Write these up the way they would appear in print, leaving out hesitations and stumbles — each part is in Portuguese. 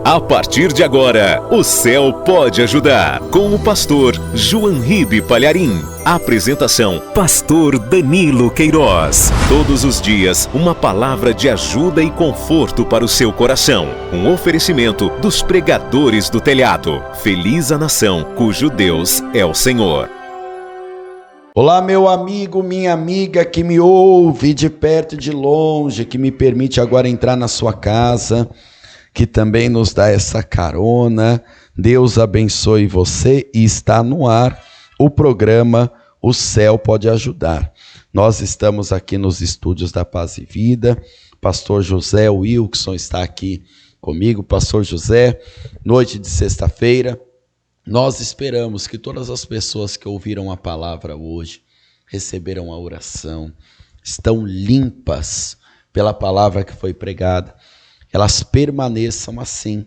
A partir de agora, o céu pode ajudar. Com o pastor João Ribe Palharim. Apresentação, pastor Danilo Queiroz. Todos os dias, uma palavra de ajuda e conforto para o seu coração. Um oferecimento dos pregadores do telhado. Feliz a nação cujo Deus é o Senhor. Olá, meu amigo, minha amiga que me ouve de perto e de longe, que me permite agora entrar na sua casa, que também nos dá essa carona. Deus abençoe você e está no ar o programa O Céu Pode Ajudar. Nós estamos aqui nos estúdios da Paz e Vida. Pastor José Wilson está aqui comigo. Pastor José, noite de sexta-feira. Nós esperamos que todas as pessoas que ouviram a palavra hoje, receberam a oração, estão limpas pela palavra que foi pregada, elas permaneçam assim.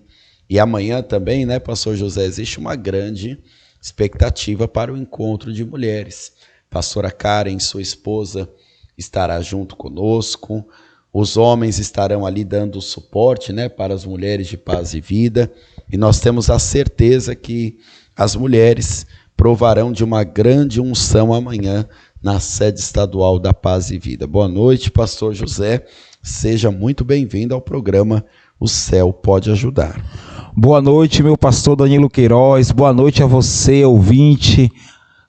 E amanhã também, né, pastor José, existe uma grande expectativa para o encontro de mulheres. Pastora Karen, sua esposa, estará junto conosco. Os homens estarão ali dando suporte, né, para as mulheres de Paz e Vida. E nós temos a certeza que as mulheres provarão de uma grande unção amanhã na sede estadual da Paz e Vida. Boa noite, pastor José. Seja muito bem-vindo ao programa O Céu Pode Ajudar. Boa noite, meu pastor Danilo Queiroz. Boa noite a você, ouvinte,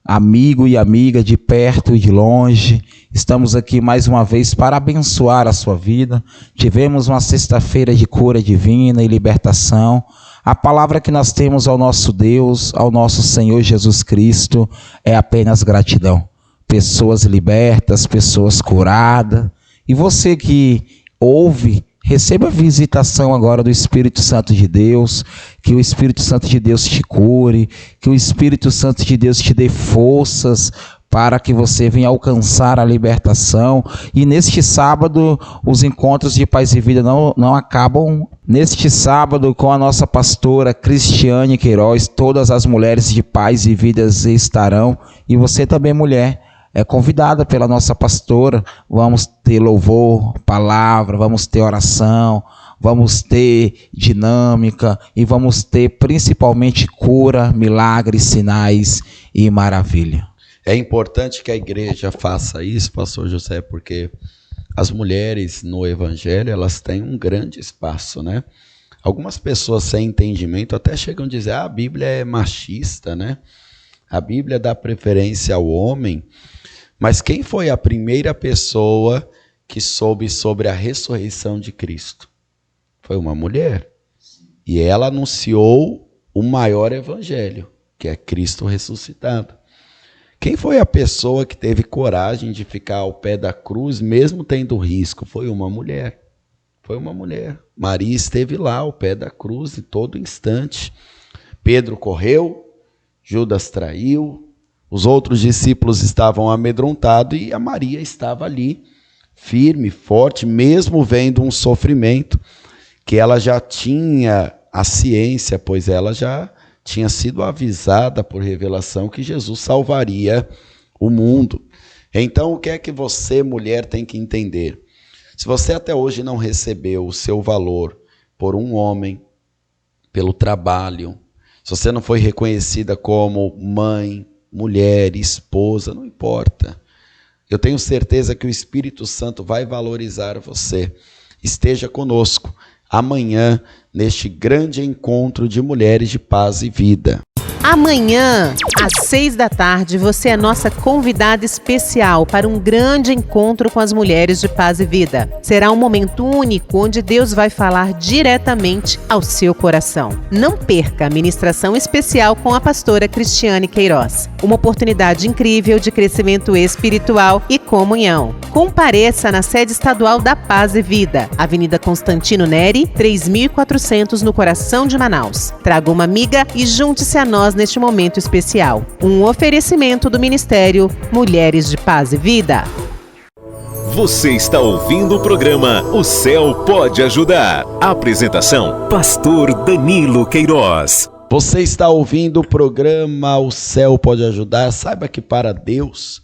amigo e amiga de perto e de longe. Estamos aqui mais uma vez para abençoar a sua vida. Tivemos uma sexta-feira de cura divina e libertação. A palavra que nós temos ao nosso Deus, ao nosso Senhor Jesus Cristo, é apenas gratidão. Pessoas libertas, pessoas curadas. E você que ouve, receba a visitação agora do Espírito Santo de Deus, que o Espírito Santo de Deus te cure, que o Espírito Santo de Deus te dê forças para que você venha alcançar a libertação. E neste sábado, os encontros de Paz e Vida não acabam. Neste sábado, com a nossa pastora Cristiane Queiroz, todas as mulheres de Paz e Vida estarão, e você também, mulher, é convidada pela nossa pastora. Vamos ter louvor, palavra, vamos ter oração, vamos ter dinâmica e vamos ter principalmente cura, milagres, sinais e maravilha. É importante que a igreja faça isso, pastor José, porque as mulheres no evangelho, elas têm um grande espaço, né? Algumas pessoas sem entendimento até chegam a dizer, a Bíblia é machista, né? A Bíblia dá preferência ao homem. Mas quem foi a primeira pessoa que soube sobre a ressurreição de Cristo? Foi uma mulher. E ela anunciou o maior evangelho, que é Cristo ressuscitado. Quem foi a pessoa que teve coragem de ficar ao pé da cruz, mesmo tendo risco? Foi uma mulher. Foi uma mulher. Maria esteve lá ao pé da cruz em todo instante. Pedro correu, Judas traiu, os outros discípulos estavam amedrontados e a Maria estava ali, firme, forte, mesmo vendo um sofrimento que ela já tinha a ciência, pois ela já tinha sido avisada por revelação que Jesus salvaria o mundo. Então, o que é que você, mulher, tem que entender? Se você até hoje não recebeu o seu valor por um homem, pelo trabalho, se você não foi reconhecida como mãe, mulher, esposa, não importa. Eu tenho certeza que o Espírito Santo vai valorizar você. Esteja conosco amanhã neste grande encontro de mulheres de Paz e Vida. Amanhã, às 6h, você é nossa convidada especial para um grande encontro com as mulheres de Paz e Vida. Será um momento único onde Deus vai falar diretamente ao seu coração. Não perca a ministração especial com a pastora Cristiane Queiroz. Uma oportunidade incrível de crescimento espiritual e comunhão. Compareça na sede estadual da Paz e Vida, Avenida Constantino Neri, 3400, no coração de Manaus. Traga uma amiga e junte-se a nós neste momento especial. Um oferecimento do Ministério Mulheres de Paz e Vida. Você está ouvindo o programa O Céu Pode Ajudar. Apresentação, pastor Danilo Queiroz. Você está ouvindo o programa O Céu Pode Ajudar. Saiba que para Deus,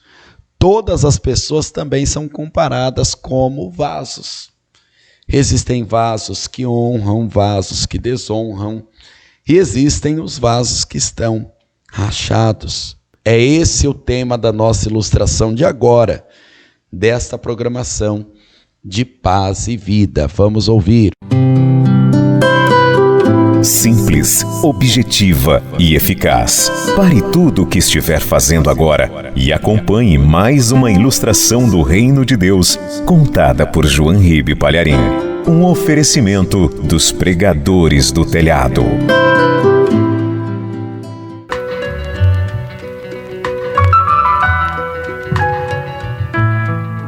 todas as pessoas também são comparadas como vasos. Existem vasos que honram, vasos que desonram, e existem os vasos que estão rachados. É esse o tema da nossa ilustração de agora, desta programação de Paz e Vida. Vamos ouvir. Simples, objetiva e eficaz. Pare tudo o que estiver fazendo agora e acompanhe mais uma ilustração do Reino de Deus, contada por João Ribe Palharim. Um oferecimento dos pregadores do telhado.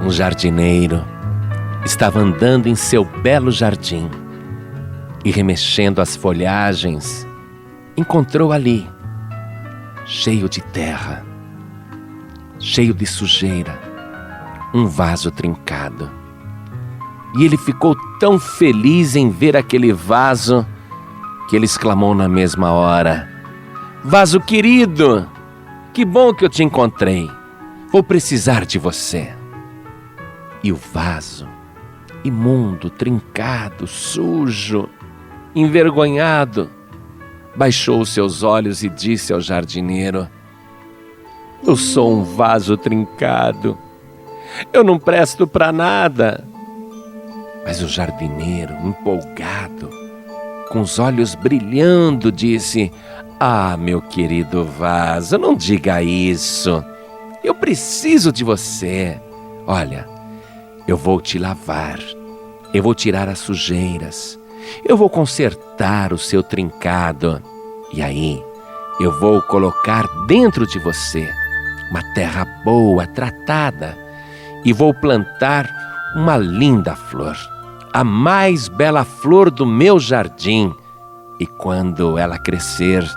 Um jardineiro estava andando em seu belo jardim e, remexendo as folhagens, encontrou ali, cheio de terra, cheio de sujeira, um vaso trincado. E ele ficou tão feliz em ver aquele vaso que ele exclamou na mesma hora: "Vaso querido, que bom que eu te encontrei. Vou precisar de você." E o vaso, imundo, trincado, sujo, envergonhado, baixou os seus olhos e disse ao jardineiro: "Eu sou um vaso trincado. Eu não presto para nada." Mas o jardineiro, empolgado, com os olhos brilhando, disse: "Ah, meu querido vaso, não diga isso. Eu preciso de você. Olha, eu vou te lavar, eu vou tirar as sujeiras, eu vou consertar o seu trincado. E aí, eu vou colocar dentro de você uma terra boa, tratada, e vou plantar uma linda flor, a mais bela flor do meu jardim. E quando ela crescer,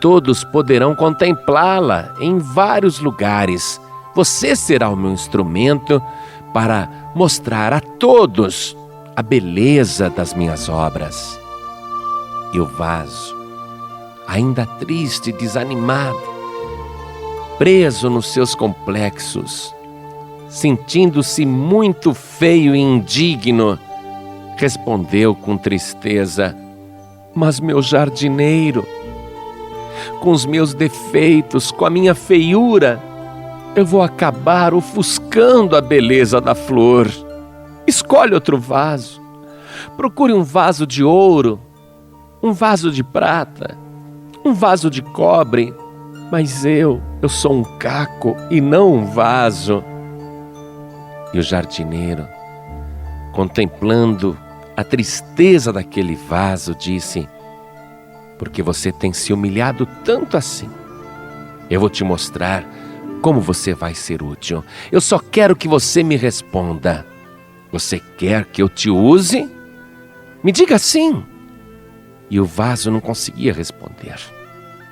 todos poderão contemplá-la em vários lugares. Você será o meu instrumento para mostrar a todos a beleza das minhas obras." E o vaso, ainda triste e desanimado, preso nos seus complexos, sentindo-se muito feio e indigno, respondeu com tristeza: "Mas, meu jardineiro, com os meus defeitos, com a minha feiura, eu vou acabar ofuscando a beleza da flor. Escolhe outro vaso. Procure um vaso de ouro, um vaso de prata, um vaso de cobre. Mas eu sou um caco e não um vaso." E o jardineiro, contemplando a tristeza daquele vaso, disse: "Porque você tem se humilhado tanto assim, eu vou te mostrar como você vai ser útil. Eu só quero que você me responda. Você quer que eu te use? Me diga sim." E o vaso não conseguia responder.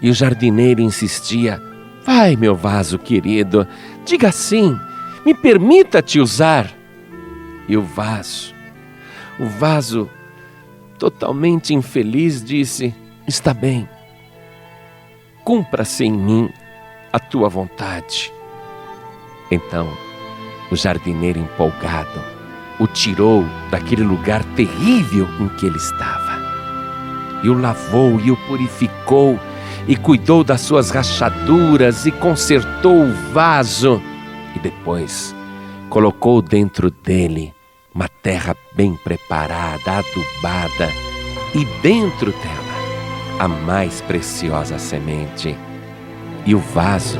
E o jardineiro insistia: "Vai, meu vaso querido, diga sim, me permita te usar." E o vaso, totalmente infeliz, disse: "Está bem, cumpra-se em mim a tua vontade." Então, o jardineiro, empolgado, o tirou daquele lugar terrível em que ele estava, e o lavou e o purificou, e cuidou das suas rachaduras, e consertou o vaso, e depois colocou dentro dele uma terra bem preparada, adubada, e dentro dela a mais preciosa semente. E o vaso,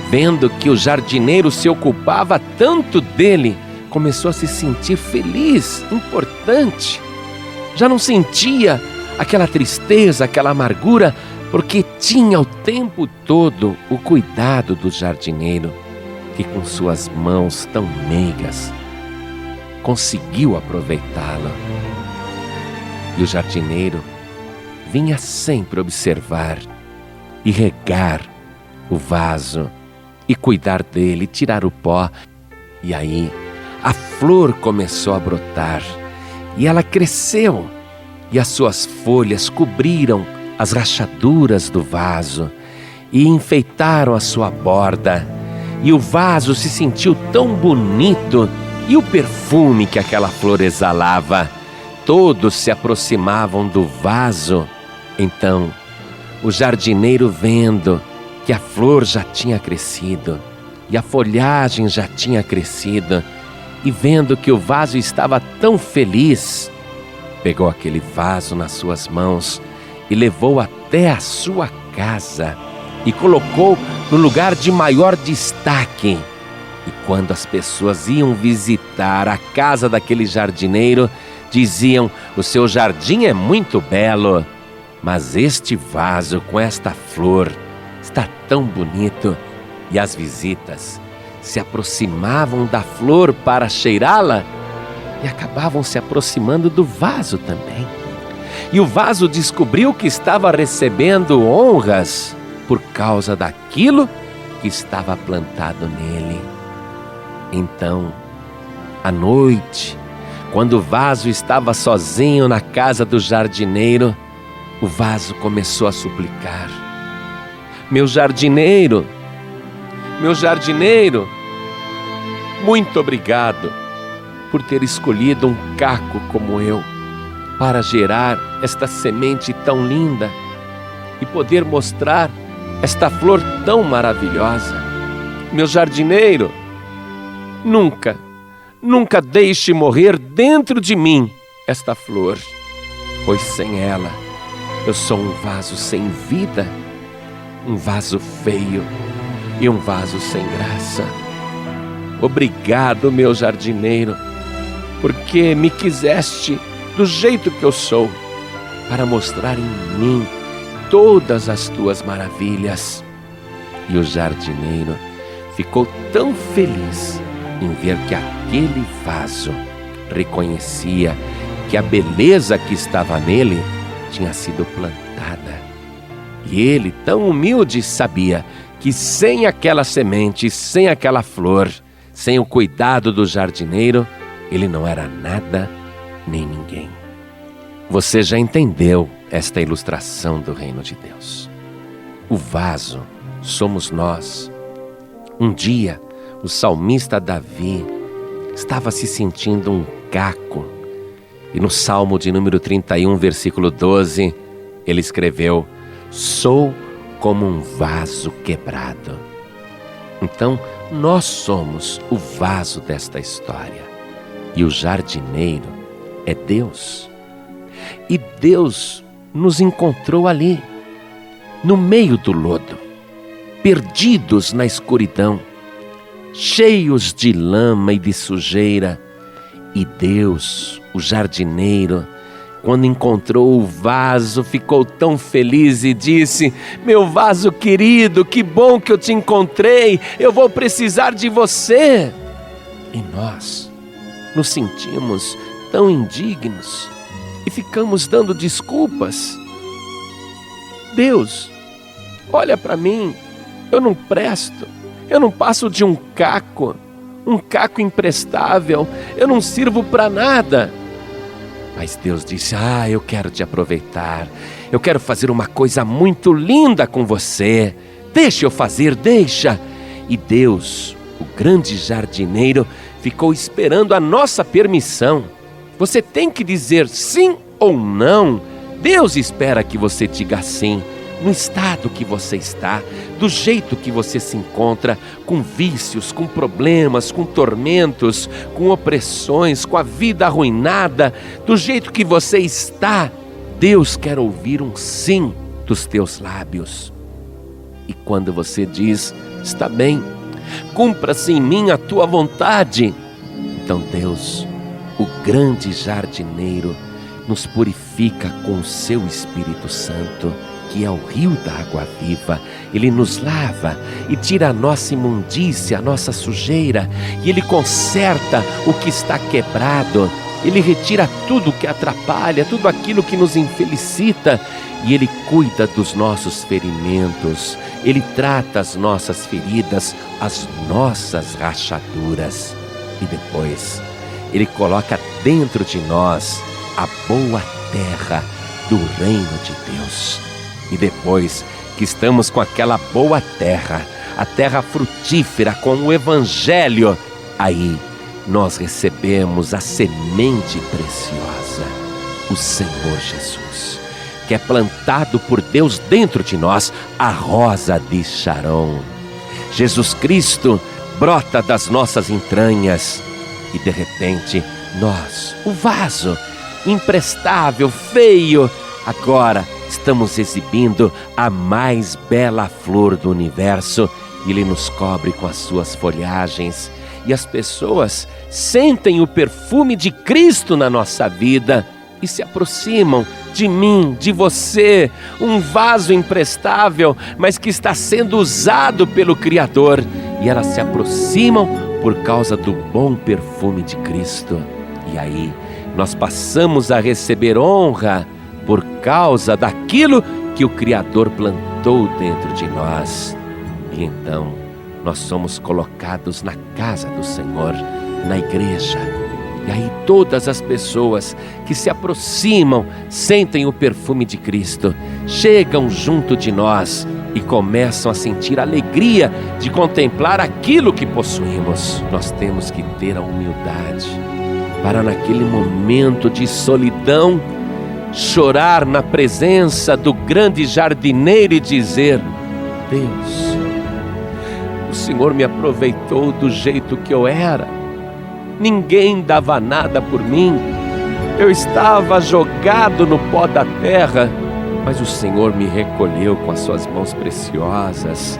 vendo que o jardineiro se ocupava tanto dele, começou a se sentir feliz, importante. Já não sentia aquela tristeza, aquela amargura, porque tinha o tempo todo o cuidado do jardineiro, que com suas mãos tão meigas conseguiu aproveitá-lo. E o jardineiro vinha sempre observar e regar o vaso e cuidar dele, tirar o pó. E aí a flor começou a brotar, e ela cresceu, e as suas folhas cobriram as rachaduras do vaso e enfeitaram a sua borda. E o vaso se sentiu tão bonito E o perfume que aquela flor exalava. Todos se aproximavam do vaso. Então, o jardineiro, vendo que a flor já tinha crescido e a folhagem já tinha crescido, e vendo que o vaso estava tão feliz, pegou aquele vaso nas suas mãos e levou até a sua casa e colocou no lugar de maior destaque. E quando as pessoas iam visitar a casa daquele jardineiro, diziam: o seu jardim é muito belo, mas este vaso com esta flor está tão bonito. E as visitas se aproximavam da flor para cheirá-la e acabavam se aproximando do vaso também. E o vaso descobriu que estava recebendo honras por causa daquilo que estava plantado nele. Então, à noite, quando o vaso estava sozinho na casa do jardineiro, o vaso começou a suplicar: meu jardineiro, muito obrigado por ter escolhido um caco como eu para gerar esta semente tão linda e poder mostrar esta flor tão maravilhosa. Meu jardineiro, nunca deixe morrer dentro de mim esta flor, pois sem ela eu sou um vaso sem vida, um vaso feio e um vaso sem graça. Obrigado, meu jardineiro, porque me quiseste do jeito que eu sou, para mostrar em mim todas as tuas maravilhas. E o jardineiro ficou tão feliz em ver que aquele vaso reconhecia que a beleza que estava nele tinha sido plantada. E ele, tão humilde, sabia que sem aquela semente, sem aquela flor, sem o cuidado do jardineiro, ele não era nada nem ninguém. Você já entendeu esta ilustração do reino de Deus? O vaso somos nós. Um dia, o salmista Davi estava se sentindo um caco. E no Salmo de número 31, versículo 12, ele escreveu: sou como um vaso quebrado. Então, nós somos o vaso desta história. E o jardineiro é Deus. E Deus nos encontrou ali, no meio do lodo, perdidos na escuridão, cheios de lama e de sujeira. E Deus, o jardineiro, quando encontrou o vaso, ficou tão feliz e disse: meu vaso querido, que bom que eu te encontrei, eu vou precisar de você. E nós nos sentimos tão indignos e ficamos dando desculpas. Deus, olha para mim, eu não presto, eu não passo de um caco imprestável, eu não sirvo para nada. Mas Deus disse: eu quero te aproveitar, eu quero fazer uma coisa muito linda com você, deixa eu fazer, deixa. E Deus, o grande jardineiro, ficou esperando a nossa permissão. Você tem que dizer sim ou não. Deus espera que você diga sim, no estado que você está, do jeito que você se encontra, com vícios, com problemas, com tormentos, com opressões, com a vida arruinada, do jeito que você está. Deus quer ouvir um sim dos teus lábios. E quando você diz: está bem, cumpra-se em mim a tua vontade, então Deus, o grande jardineiro, nos purifica com o seu Espírito Santo, que é o rio da água viva. Ele nos lava e tira a nossa imundícia, a nossa sujeira, e Ele conserta o que está quebrado. Ele retira tudo que atrapalha, tudo aquilo que nos infelicita, e Ele cuida dos nossos ferimentos. Ele trata as nossas feridas, as nossas rachaduras, e depois Ele coloca dentro de nós a boa terra do reino de Deus. E depois que estamos com aquela boa terra, a terra frutífera com o Evangelho, aí nós recebemos a semente preciosa, o Senhor Jesus, que é plantado por Deus dentro de nós, a rosa de Sharon. Jesus Cristo brota das nossas entranhas e de repente nós, o vaso imprestável, feio, agora estamos exibindo a mais bela flor do universo. Ele nos cobre com as suas folhagens e as pessoas sentem o perfume de Cristo na nossa vida e se aproximam de mim, de você, um vaso imprestável, mas que está sendo usado pelo Criador, e elas se aproximam por causa do bom perfume de Cristo. E aí nós passamos a receber honra por causa daquilo que o Criador plantou dentro de nós. E então nós somos colocados na casa do Senhor, na igreja. E aí todas as pessoas que se aproximam, sentem o perfume de Cristo, chegam junto de nós e começam a sentir a alegria de contemplar aquilo que possuímos. Nós temos que ter a humildade para, naquele momento de solidão, chorar na presença do grande jardineiro e dizer: Deus, o Senhor me aproveitou do jeito que eu era. Ninguém dava nada por mim. Eu estava jogado no pó da terra, mas o Senhor me recolheu com as suas mãos preciosas,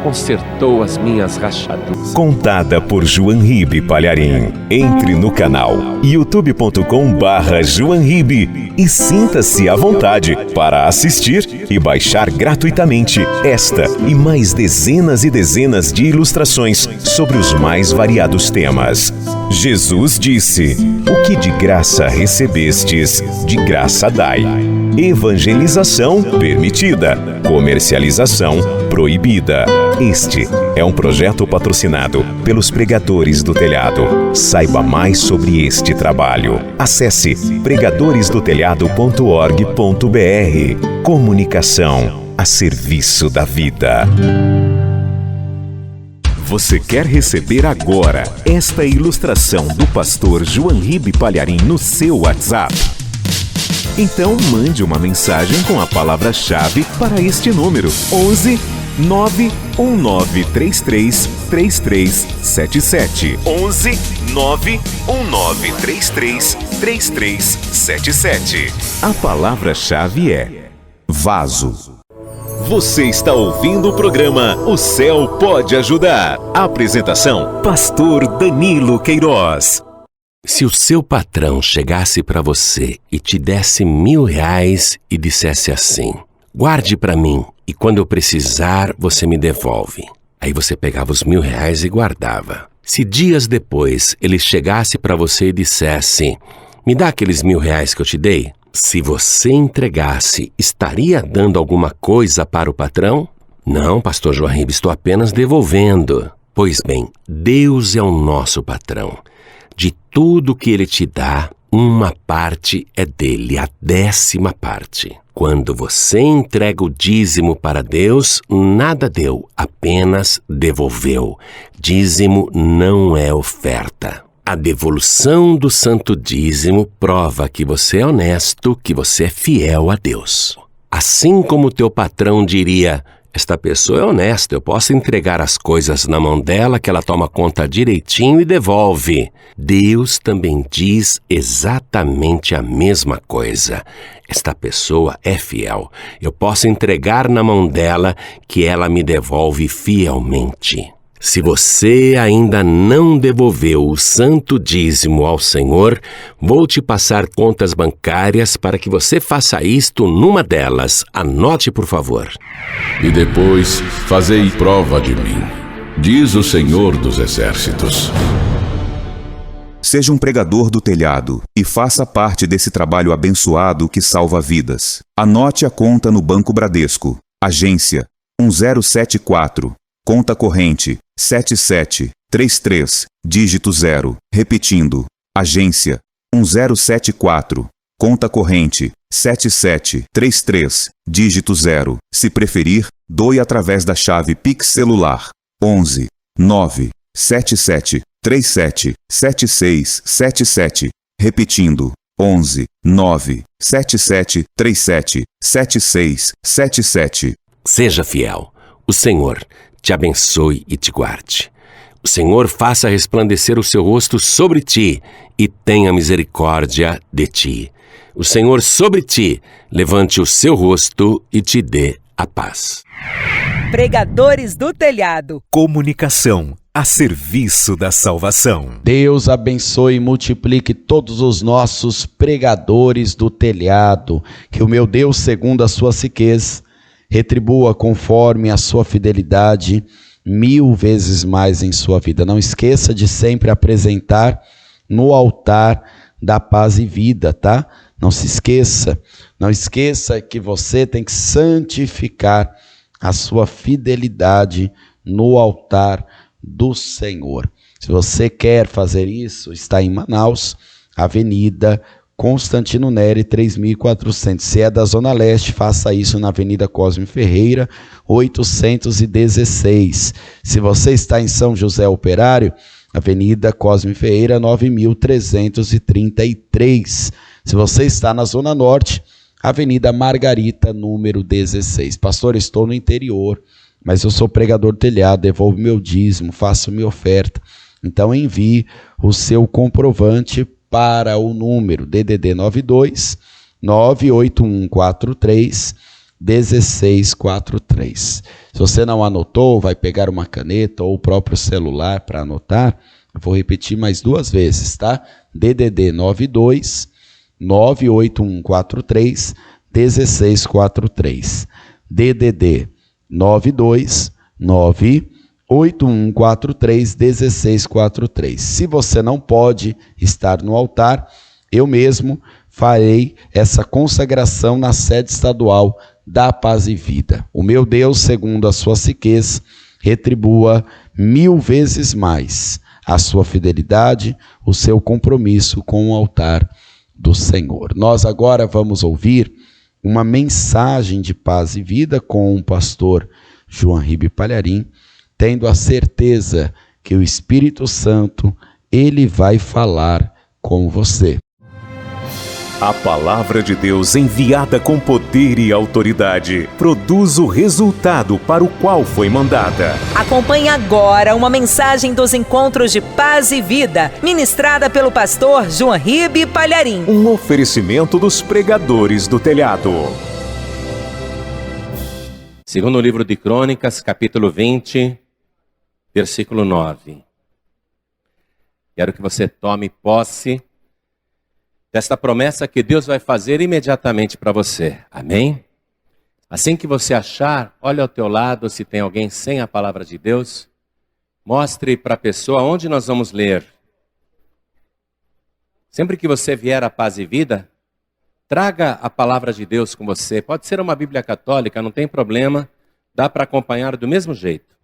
consertou as minhas rachaduras. Contada por João Ribe Palharim. Entre no canal youtube.com/João Ribe e sinta-se à vontade para assistir e baixar gratuitamente esta e mais dezenas e dezenas de ilustrações sobre os mais variados temas. Jesus disse: o que de graça recebestes, de graça dai. Evangelização permitida, comercialização proibida. Este é um projeto patrocinado pelos Pregadores do Telhado. Saiba mais sobre este trabalho. Acesse pregadoresdotelhado.org.br. Comunicação a serviço da vida. Você quer receber agora esta ilustração do pastor João Ribe Palharim no seu WhatsApp? Então mande uma mensagem com a palavra-chave para este número: 11 91933 3377. 11 91933 3377. A palavra-chave é vaso. Você está ouvindo o programa O Céu Pode Ajudar. Apresentação: Pastor Danilo Queiroz. Se o seu patrão chegasse para você e te desse R$1.000 e dissesse assim: guarde para mim e quando eu precisar você me devolve. Aí você pegava os R$1.000 e guardava. Se dias depois ele chegasse para você e dissesse: me dá aqueles R$1.000 que eu te dei. Se você entregasse, estaria dando alguma coisa para o patrão? Não, pastor João Ribe, estou apenas devolvendo. Pois bem, Deus é o nosso patrão. De tudo que Ele te dá, uma parte é dele, a 10ª parte. Quando você entrega o dízimo para Deus, nada deu, apenas devolveu. Dízimo não é oferta. A devolução do santo dízimo prova que você é honesto, que você é fiel a Deus. Assim como o teu patrão diria: esta pessoa é honesta, eu posso entregar as coisas na mão dela, que ela toma conta direitinho e devolve. Deus também diz exatamente a mesma coisa. Esta pessoa é fiel, eu posso entregar na mão dela, que ela me devolve fielmente. Se você ainda não devolveu o santo dízimo ao Senhor, vou te passar contas bancárias para que você faça isto numa delas. Anote, por favor. E depois fazei prova de mim, diz o Senhor dos Exércitos. Seja um pregador do telhado e faça parte desse trabalho abençoado que salva vidas. Anote a conta no Banco Bradesco. Agência 1074. Conta corrente 7733, dígito 0. Repetindo, agência 1074, conta corrente 7733, dígito 0. Se preferir, doe através da chave Pix celular 11 977 7737. Repetindo, 11 9 7737 7677. Seja fiel. O Senhor te abençoe e te guarde. O Senhor faça resplandecer o seu rosto sobre ti e tenha misericórdia de ti. O Senhor sobre ti levante o seu rosto e te dê a paz. Pregadores do Telhado. Comunicação a serviço da salvação. Deus abençoe e multiplique todos os nossos pregadores do telhado. Que o meu Deus, segundo a sua riqueza, retribua conforme a sua fidelidade 1000 vezes mais em sua vida. Não esqueça de sempre apresentar no altar da paz e vida, tá? Não se esqueça. Não esqueça que você tem que santificar a sua fidelidade no altar do Senhor. Se você quer fazer isso, está em Manaus, Avenida Constantino Neri 3400. Se é da Zona Leste, faça isso na Avenida Cosme Ferreira 816. Se você está em São José Operário, Avenida Cosme Ferreira 9333. Se você está na Zona Norte, Avenida Margarita, número 16. Pastor, estou no interior, mas eu sou pregador do telhado, devolvo meu dízimo, faço minha oferta. Então envie o seu comprovante para o número DDD 92 98143 1643. Se você não anotou, vai pegar uma caneta ou o próprio celular para anotar. Eu vou repetir mais 2 vezes, tá? DDD 92 98143 1643. DDD 92 98143 1643. Se você não pode estar no altar, eu mesmo farei essa consagração na sede estadual da Paz e Vida. O meu Deus, segundo a sua riqueza, retribua 1000 vezes mais a sua fidelidade, o seu compromisso com o altar do Senhor. Nós agora vamos ouvir uma mensagem de paz e vida com o pastor João Ribe Palharim, tendo a certeza que o Espírito Santo, ele vai falar com você. A palavra de Deus enviada com poder e autoridade produz o resultado para o qual foi mandada. Acompanhe agora uma mensagem dos encontros de paz e vida, ministrada pelo pastor João Ribe Palharim. Um oferecimento dos pregadores do telhado. Segundo o livro de Crônicas, capítulo 20, versículo 9. Quero que você tome posse desta promessa que Deus vai fazer imediatamente para você. Amém? Assim que você achar, olha ao teu lado se tem alguém sem a palavra de Deus. Mostre para a pessoa onde nós vamos ler. Sempre que você vier à Paz e Vida, traga a palavra de Deus com você. Pode ser uma Bíblia católica, não tem problema. Dá para acompanhar do mesmo jeito.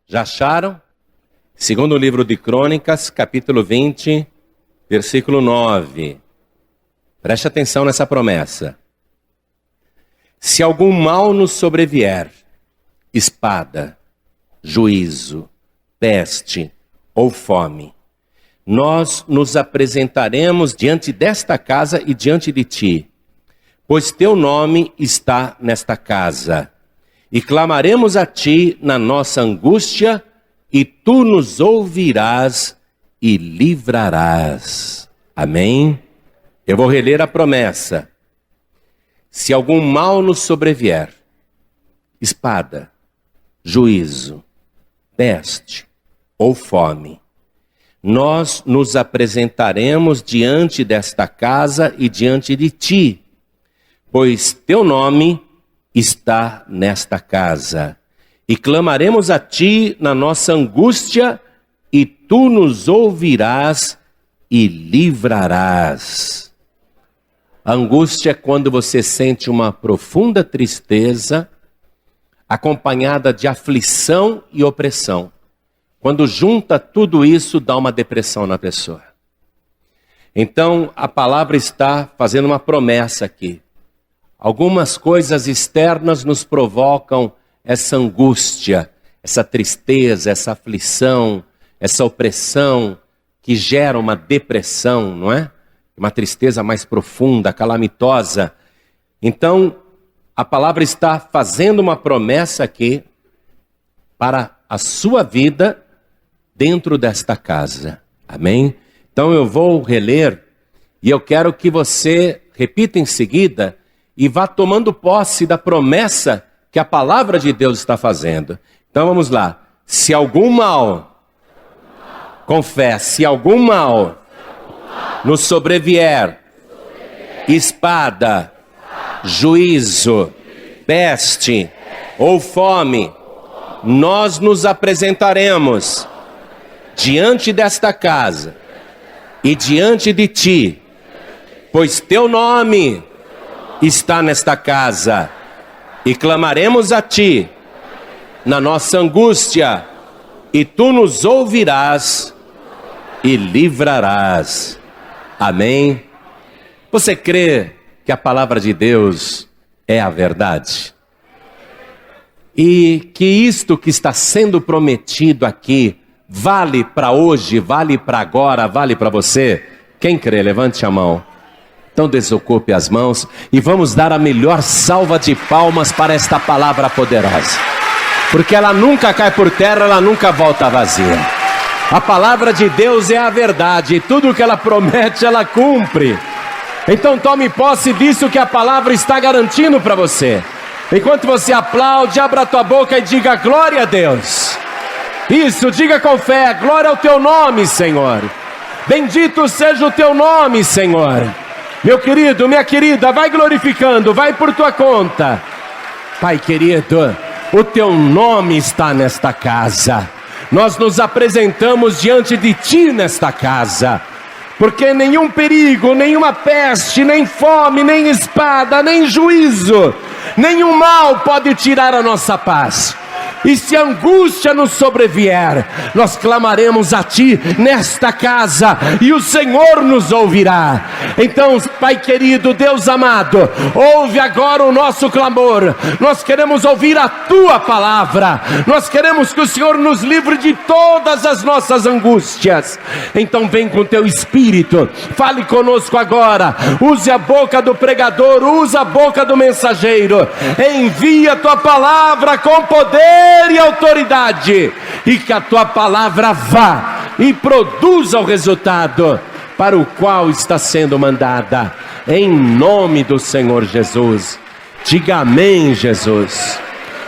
Já acharam? Segundo o livro de Crônicas, capítulo 20, versículo 9. Preste atenção nessa promessa. Se algum mal nos sobrevier, espada, juízo, peste ou fome, nós nos apresentaremos diante desta casa e diante de ti, pois teu nome está nesta casa, e clamaremos a ti na nossa angústia, e tu nos ouvirás e livrarás. Amém? Eu vou reler a promessa. Se algum mal nos sobrevier, espada, juízo, peste ou fome, nós nos apresentaremos diante desta casa e diante de ti, pois teu nome está nesta casa, e clamaremos a ti na nossa angústia, e tu nos ouvirás e livrarás. A angústia é quando você sente uma profunda tristeza, acompanhada de aflição e opressão. Quando junta tudo isso, dá uma depressão na pessoa. Então, a palavra está fazendo uma promessa aqui. Algumas coisas externas nos provocam essa angústia, essa tristeza, essa aflição, essa opressão que gera uma depressão, não é? Uma tristeza mais profunda, calamitosa. Então, a palavra está fazendo uma promessa aqui para a sua vida dentro desta casa. Amém? Então eu vou reler e eu quero que você repita em seguida e vá tomando posse da promessa que a palavra de Deus está fazendo. Então vamos lá. Se algum mal, confesse, se algum mal nos sobrevier, espada, juízo, peste ou fome, nós nos apresentaremos diante desta casa e diante de ti, pois teu nome está nesta casa, e clamaremos a ti na nossa angústia, e tu nos ouvirás e livrarás. Amém? Você crê que a palavra de Deus é a verdade? E que isto que está sendo prometido aqui vale para hoje, vale para agora, vale para você? Quem crê, levante a mão. Então desocupe as mãos e vamos dar a melhor salva de palmas para esta palavra poderosa. Porque ela nunca cai por terra, ela nunca volta vazia. A palavra de Deus é a verdade, e tudo que ela promete, ela cumpre. Então tome posse disso que a palavra está garantindo para você. Enquanto você aplaude, abra a tua boca e diga glória a Deus. Isso, diga com fé, glória ao teu nome, Senhor. Bendito seja o teu nome, Senhor. Meu querido, minha querida, vai glorificando, vai por tua conta. Pai querido, o teu nome está nesta casa. Nós nos apresentamos diante de ti nesta casa. Porque nenhum perigo, nenhuma peste, nem fome, nem espada, nem juízo, nenhum mal pode tirar a nossa paz. E se a angústia nos sobrevier, nós clamaremos a ti nesta casa e o Senhor nos ouvirá. Então, Pai querido, Deus amado, ouve agora o nosso clamor. Nós queremos ouvir a tua palavra. Nós queremos que o Senhor nos livre de todas as nossas angústias. Então vem com teu Espírito, fale conosco agora. Use a boca do pregador, use a boca do mensageiro. Envia a tua palavra com poder e autoridade, e que a tua palavra vá e produza o resultado para o qual está sendo mandada, em nome do Senhor Jesus. Diga amém, Jesus.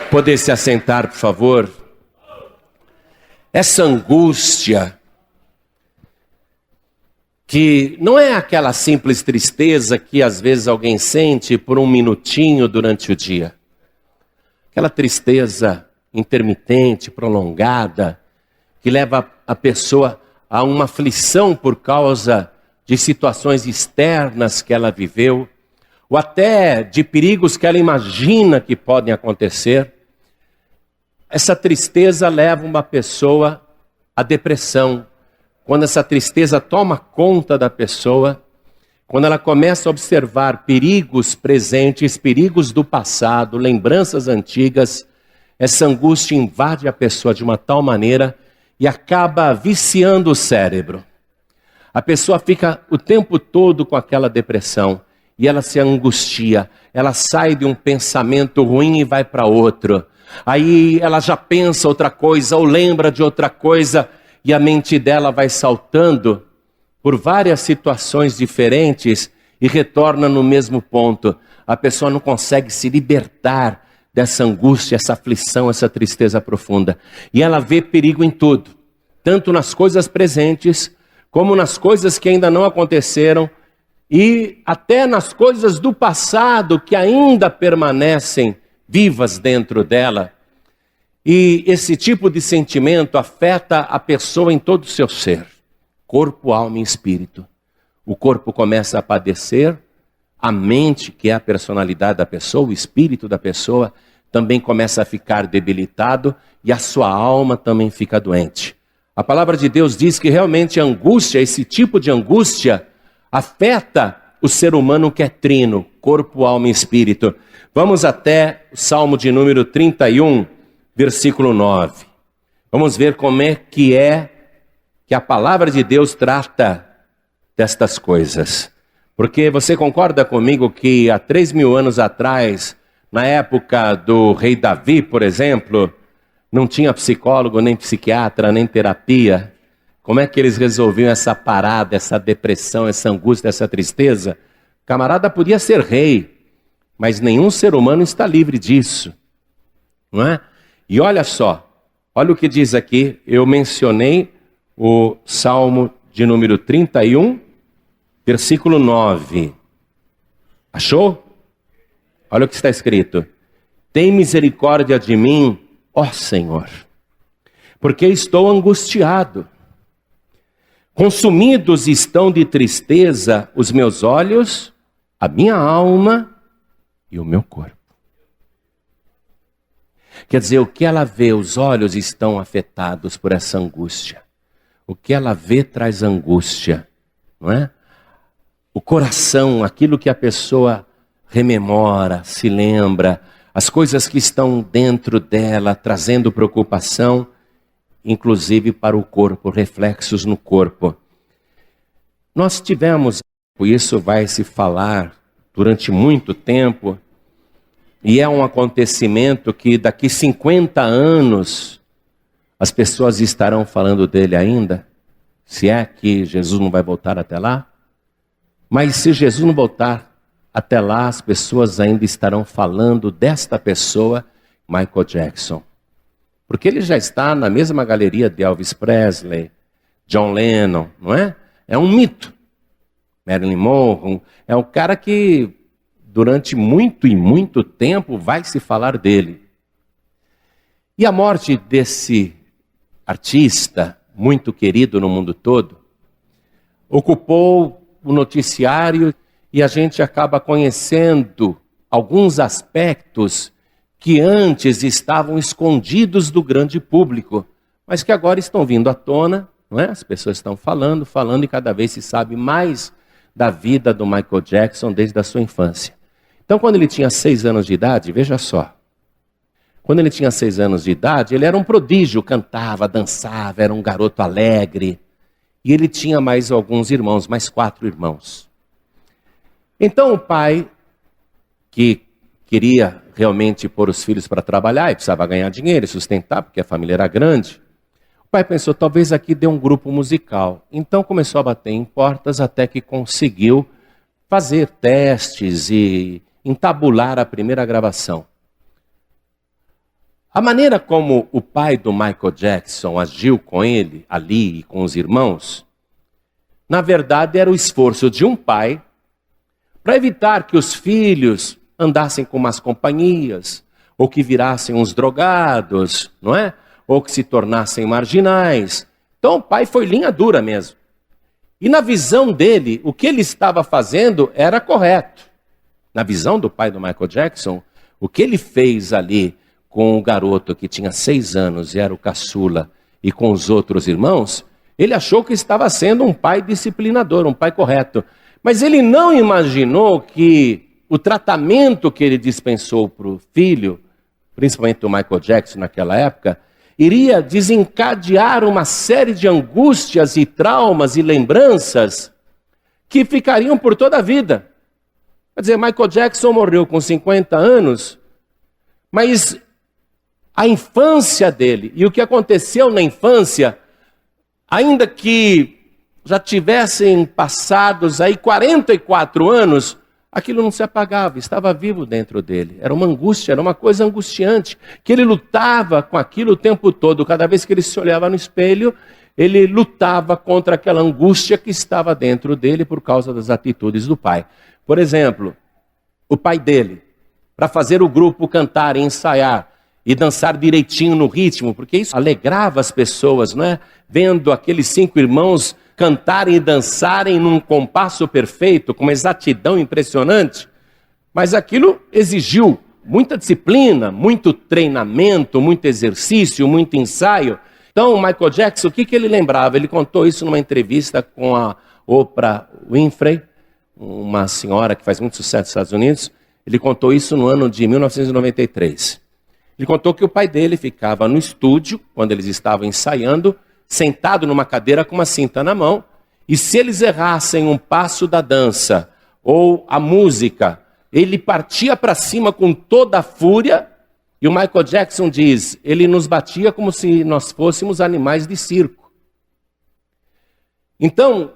Poder se assentar, por favor. Essa angústia, que não é aquela simples tristeza que às vezes alguém sente por um minutinho durante o dia, aquela tristeza intermitente, prolongada, que leva a pessoa a uma aflição por causa de situações externas que ela viveu, ou até de perigos que ela imagina que podem acontecer. Essa tristeza leva uma pessoa à depressão. Quando essa tristeza toma conta da pessoa, quando ela começa a observar perigos presentes, perigos do passado, lembranças antigas, essa angústia invade a pessoa de uma tal maneira e acaba viciando o cérebro. A pessoa fica o tempo todo com aquela depressão e ela se angustia. Ela sai de um pensamento ruim e vai para outro. Aí ela já pensa outra coisa ou lembra de outra coisa e a mente dela vai saltando por várias situações diferentes e retorna no mesmo ponto. A pessoa não consegue se libertar dessa angústia, essa aflição, essa tristeza profunda. E ela vê perigo em tudo, tanto nas coisas presentes, como nas coisas que ainda não aconteceram, e até nas coisas do passado que ainda permanecem vivas dentro dela. E esse tipo de sentimento afeta a pessoa em todo o seu ser, corpo, alma e espírito. O corpo começa a padecer, a mente, que é a personalidade da pessoa, o espírito da pessoa, também começa a ficar debilitado e a sua alma também fica doente. A palavra de Deus diz que realmente a angústia, esse tipo de angústia, afeta o ser humano que é trino, corpo, alma e espírito. Vamos até o Salmo de número 31, versículo 9. Vamos ver como é que é que a palavra de Deus trata destas coisas. Porque você concorda comigo que há 3.000 anos atrás, na época do rei Davi, por exemplo, não tinha psicólogo, nem psiquiatra, nem terapia. Como é que eles resolviam essa parada, essa depressão, essa angústia, essa tristeza? O camarada podia ser rei, mas nenhum ser humano está livre disso, não é? E olha só, olha o que diz aqui, eu mencionei o Salmo de número 31, versículo 9. Achou? Olha o que está escrito. Tem misericórdia de mim, ó Senhor, porque estou angustiado. Consumidos estão de tristeza os meus olhos, a minha alma e o meu corpo. Quer dizer, o que ela vê, os olhos estão afetados por essa angústia. O que ela vê traz angústia, não é? O coração, aquilo que a pessoa rememora, se lembra, as coisas que estão dentro dela, trazendo preocupação, inclusive para o corpo, reflexos no corpo. Nós tivemos, isso vai se falar durante muito tempo, e é um acontecimento que daqui 50 anos as pessoas estarão falando dele ainda, se é que Jesus não vai voltar até lá. Mas se Jesus não voltar até lá, as pessoas ainda estarão falando desta pessoa, Michael Jackson. Porque ele já está na mesma galeria de Elvis Presley, John Lennon, não é? É um mito. Marilyn Monroe é um cara que durante muito e muito tempo vai se falar dele. E a morte desse artista, muito querido no mundo todo, ocupou o noticiário e a gente acaba conhecendo alguns aspectos que antes estavam escondidos do grande público, mas que agora estão vindo à tona, não é? As pessoas estão falando e cada vez se sabe mais da vida do Michael Jackson desde a sua infância. Então, quando ele tinha 6 anos de idade, veja só, quando ele tinha 6 anos de idade, ele era um prodígio, cantava, dançava, era um garoto alegre. E ele tinha mais alguns irmãos, mais 4 irmãos. Então o pai, que queria realmente pôr os filhos para trabalhar, e precisava ganhar dinheiro e sustentar, porque a família era grande, o pai pensou, talvez aqui dê um grupo musical. Então começou a bater em portas até que conseguiu fazer testes e entabular a primeira gravação. A maneira como o pai do Michael Jackson agiu com ele, ali e com os irmãos, na verdade era o esforço de um pai para evitar que os filhos andassem com más companhias, ou que virassem uns drogados, não é? Ou que se tornassem marginais. Então o pai foi linha dura mesmo. E na visão dele, o que ele estava fazendo era correto. Na visão do pai do Michael Jackson, o que ele fez ali com o garoto que tinha 6 anos e era o caçula, e com os outros irmãos, ele achou que estava sendo um pai disciplinador, um pai correto. Mas ele não imaginou que o tratamento que ele dispensou para o filho, principalmente do Michael Jackson naquela época, iria desencadear uma série de angústias e traumas e lembranças que ficariam por toda a vida. Quer dizer, Michael Jackson morreu com 50 anos, mas a infância dele e o que aconteceu na infância, ainda que já tivessem passados aí 44 anos, aquilo não se apagava, estava vivo dentro dele. Era uma angústia, era uma coisa angustiante, que ele lutava com aquilo o tempo todo. Cada vez que ele se olhava no espelho, ele lutava contra aquela angústia que estava dentro dele por causa das atitudes do pai. Por exemplo, o pai dele, para fazer o grupo cantar e ensaiar, e dançar direitinho no ritmo, porque isso alegrava as pessoas, não é? Vendo aqueles 5 irmãos cantarem e dançarem num compasso perfeito, com uma exatidão impressionante. Mas aquilo exigiu muita disciplina, muito treinamento, muito exercício, muito ensaio. Então, o Michael Jackson, o que ele lembrava? Ele contou isso numa entrevista com a Oprah Winfrey, uma senhora que faz muito sucesso nos Estados Unidos. Ele contou isso no ano de 1993. Ele contou que o pai dele ficava no estúdio, quando eles estavam ensaiando, sentado numa cadeira com uma cinta na mão, e se eles errassem um passo da dança ou a música, ele partia para cima com toda a fúria, e o Michael Jackson diz, ele nos batia como se nós fôssemos animais de circo. Então,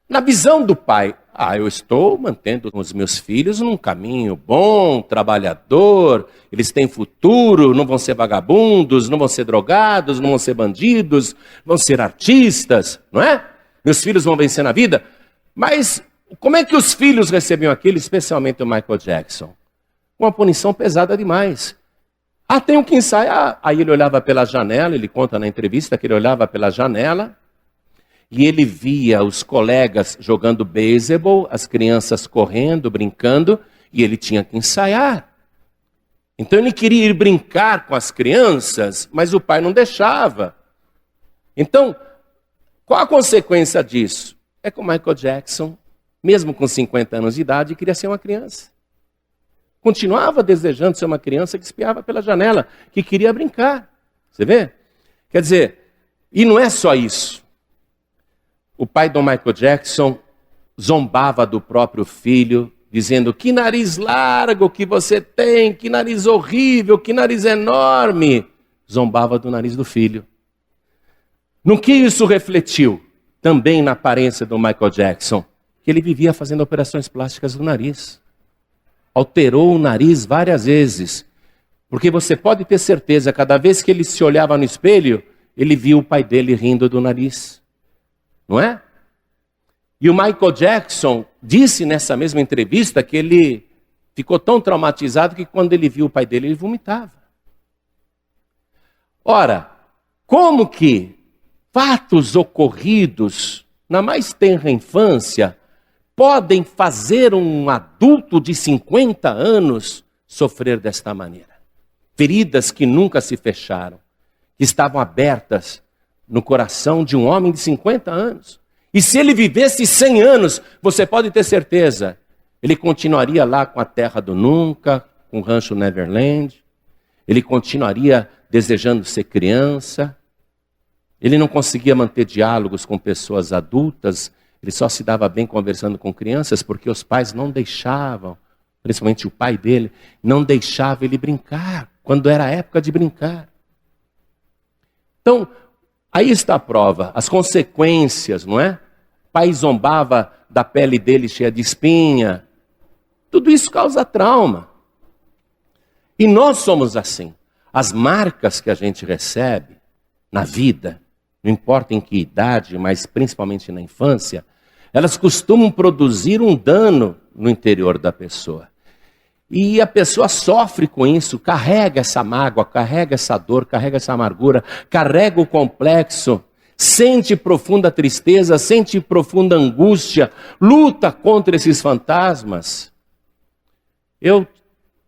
na visão do pai, eu estou mantendo os meus filhos num caminho bom, trabalhador, eles têm futuro, não vão ser vagabundos, não vão ser drogados, não vão ser bandidos, vão ser artistas, não é? Meus filhos vão vencer na vida. Mas como é que os filhos recebiam aquilo, especialmente o Michael Jackson? Uma punição pesada demais. Tenho que ensaiar. Aí ele olhava pela janela, ele conta na entrevista que ele olhava pela janela, e ele via os colegas jogando beisebol, as crianças correndo, brincando, e ele tinha que ensaiar. Então ele queria ir brincar com as crianças, mas o pai não deixava. Então, qual a consequência disso? É que o Michael Jackson, mesmo com 50 anos de idade, queria ser uma criança. Continuava desejando ser uma criança que espiava pela janela, que queria brincar. Você vê? Quer dizer, e não é só isso. O pai do Michael Jackson zombava do próprio filho, dizendo, que nariz largo que você tem, que nariz horrível, que nariz enorme. Zombava do nariz do filho. No que isso refletiu? Também na aparência do Michael Jackson, que ele vivia fazendo operações plásticas do nariz. Alterou o nariz várias vezes. Porque você pode ter certeza, cada vez que ele se olhava no espelho, ele via o pai dele rindo do nariz. Não é? E o Michael Jackson disse nessa mesma entrevista que ele ficou tão traumatizado que quando ele viu o pai dele, ele vomitava. Ora, como que fatos ocorridos na mais tenra infância podem fazer um adulto de 50 anos sofrer desta maneira? Feridas que nunca se fecharam, que estavam abertas no coração de um homem de 50 anos. E se ele vivesse 100 anos, você pode ter certeza, ele continuaria lá com a terra do nunca, com o rancho Neverland, ele continuaria desejando ser criança, ele não conseguia manter diálogos com pessoas adultas, ele só se dava bem conversando com crianças porque os pais não deixavam, principalmente o pai dele, não deixava ele brincar, quando era a época de brincar. Então, aí está a prova, as consequências, não é? O pai zombava da pele dele cheia de espinha. Tudo isso causa trauma. E nós somos assim. As marcas que a gente recebe na vida, não importa em que idade, mas principalmente na infância, elas costumam produzir um dano no interior da pessoa. E a pessoa sofre com isso, carrega essa mágoa, carrega essa dor, carrega essa amargura, carrega o complexo, sente profunda tristeza, sente profunda angústia, luta contra esses fantasmas. Eu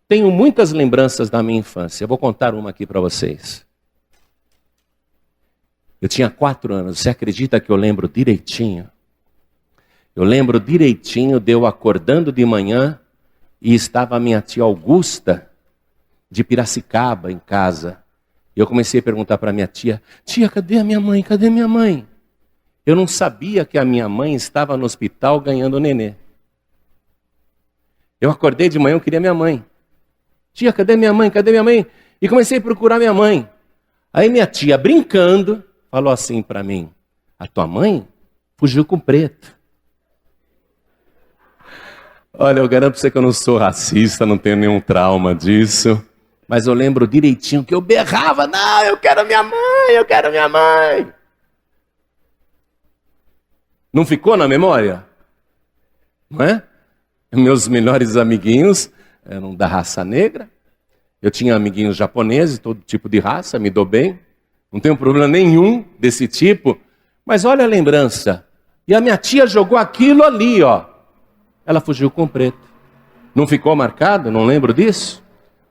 tenho muitas lembranças da minha infância, eu vou contar uma aqui para vocês. Eu tinha 4 anos, você acredita que eu lembro direitinho? Eu lembro direitinho de eu acordando de manhã, e estava a minha tia Augusta, de Piracicaba, em casa. E eu comecei a perguntar para a minha tia, tia, cadê a minha mãe? Cadê minha mãe? Eu não sabia que a minha mãe estava no hospital ganhando nenê. Eu acordei de manhã, eu queria minha mãe. Tia, cadê minha mãe? Cadê minha mãe? E comecei a procurar minha mãe. Aí minha tia, brincando, falou assim para mim, a tua mãe fugiu com o preto. Olha, eu garanto para você que eu não sou racista, não tenho nenhum trauma disso. Mas eu lembro direitinho que eu berrava, não, eu quero minha mãe, eu quero minha mãe. Não ficou na memória? Não é? Meus melhores amiguinhos eram da raça negra. Eu tinha amiguinhos japoneses, todo tipo de raça, me dou bem. Não tenho problema nenhum desse tipo. Mas olha a lembrança. E a minha tia jogou aquilo ali, ó. Ela fugiu com o preto. Não ficou marcado? Não lembro disso?